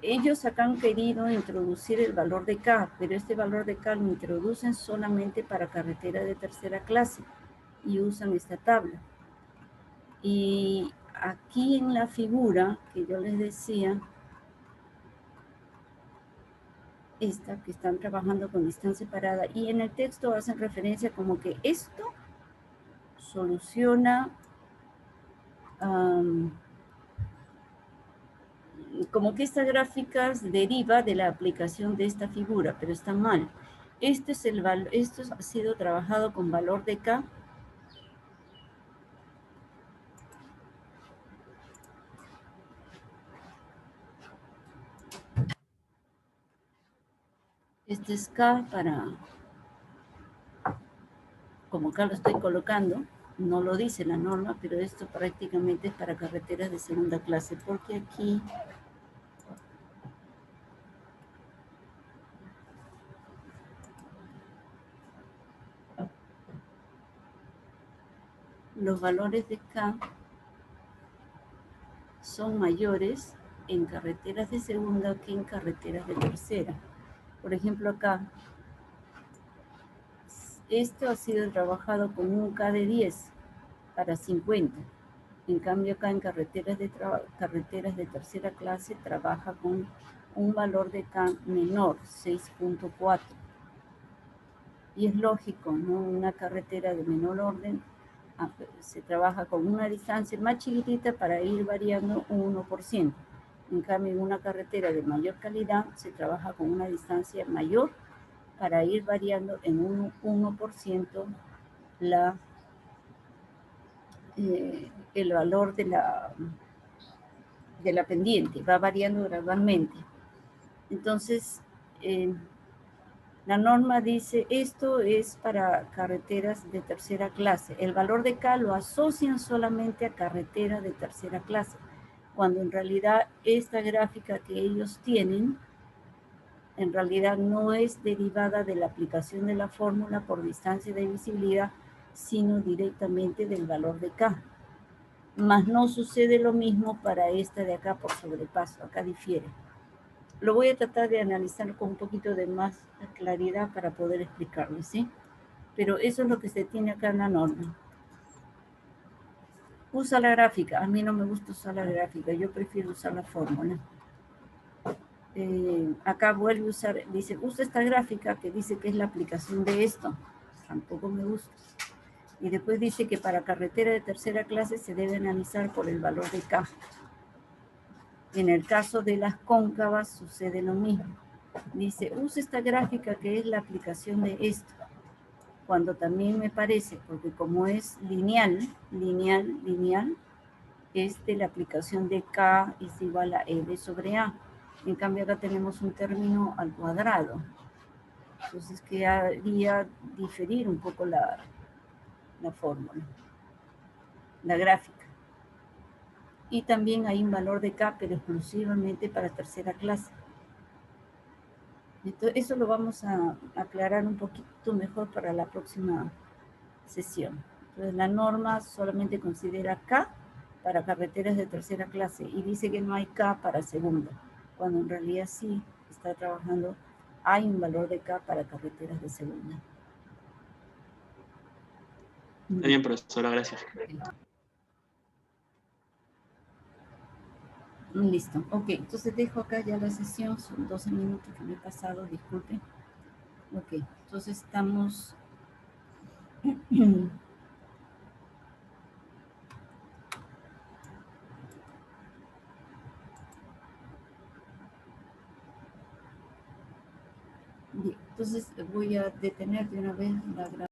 Ellos acá han querido introducir el valor de K, pero este valor de K lo introducen solamente para carretera de tercera clase y usan esta tabla. Y aquí en la figura que yo les decía, esta que están trabajando con distancia parada, y en el texto hacen referencia como que esto soluciona, como que esta gráfica deriva de la aplicación de esta figura, pero está mal. Esto ha sido trabajado con valor de K. Este es K para, como acá lo estoy colocando, no lo dice la norma, pero esto prácticamente es para carreteras de segunda clase, porque aquí los valores de K son mayores en carreteras de segunda que en carreteras de tercera. Por ejemplo, acá, esto ha sido trabajado con un K de 10 para 50. En cambio, acá en carreteras de tercera clase trabaja con un valor de K menor, 6.4. Y es lógico, ¿no? Una carretera de menor orden se trabaja con una distancia más chiquitita para ir variando un 1%. En cambio, en una carretera de mayor calidad se trabaja con una distancia mayor para ir variando en un 1% el valor de la pendiente, va variando gradualmente. Entonces, la norma dice, esto es para carreteras de tercera clase. El valor de K lo asocian solamente a carreteras de tercera clase, cuando en realidad esta gráfica que ellos tienen, en realidad no es derivada de la aplicación de la fórmula por distancia de visibilidad, sino directamente del valor de K. Mas no sucede lo mismo para esta de acá por sobrepaso, acá difiere. Lo voy a tratar de analizar con un poquito de más claridad para poder explicarlo, ¿sí? Pero eso es lo que se tiene acá en la norma. Usa la gráfica. A mí no me gusta usar la gráfica. Yo prefiero usar la fórmula. acá vuelve a usar, dice, usa esta gráfica que dice que es la aplicación de esto. Tampoco me gusta. Y después dice que para carretera de tercera clase se debe analizar por el valor de K. En el caso de las cóncavas sucede lo mismo. Dice, usa esta gráfica que es la aplicación de esto. Cuando también me parece, porque como es lineal, es de la aplicación de K es igual a EB sobre A. En cambio acá tenemos un término al cuadrado. Entonces que haría diferir un poco la fórmula, la gráfica. Y también hay un valor de K, pero exclusivamente para tercera clase. Entonces, eso lo vamos a aclarar un poquito mejor para la próxima sesión. Entonces, la norma solamente considera K para carreteras de tercera clase y dice que no hay K para segunda, cuando en realidad sí está trabajando, hay un valor de K para carreteras de segunda. Está bien, profesora, gracias. Listo, ok, entonces dejo acá ya la sesión, son 12 minutos que me he pasado, disculpen. Ok, entonces estamos... Bien, entonces voy a detener de una vez la grabación.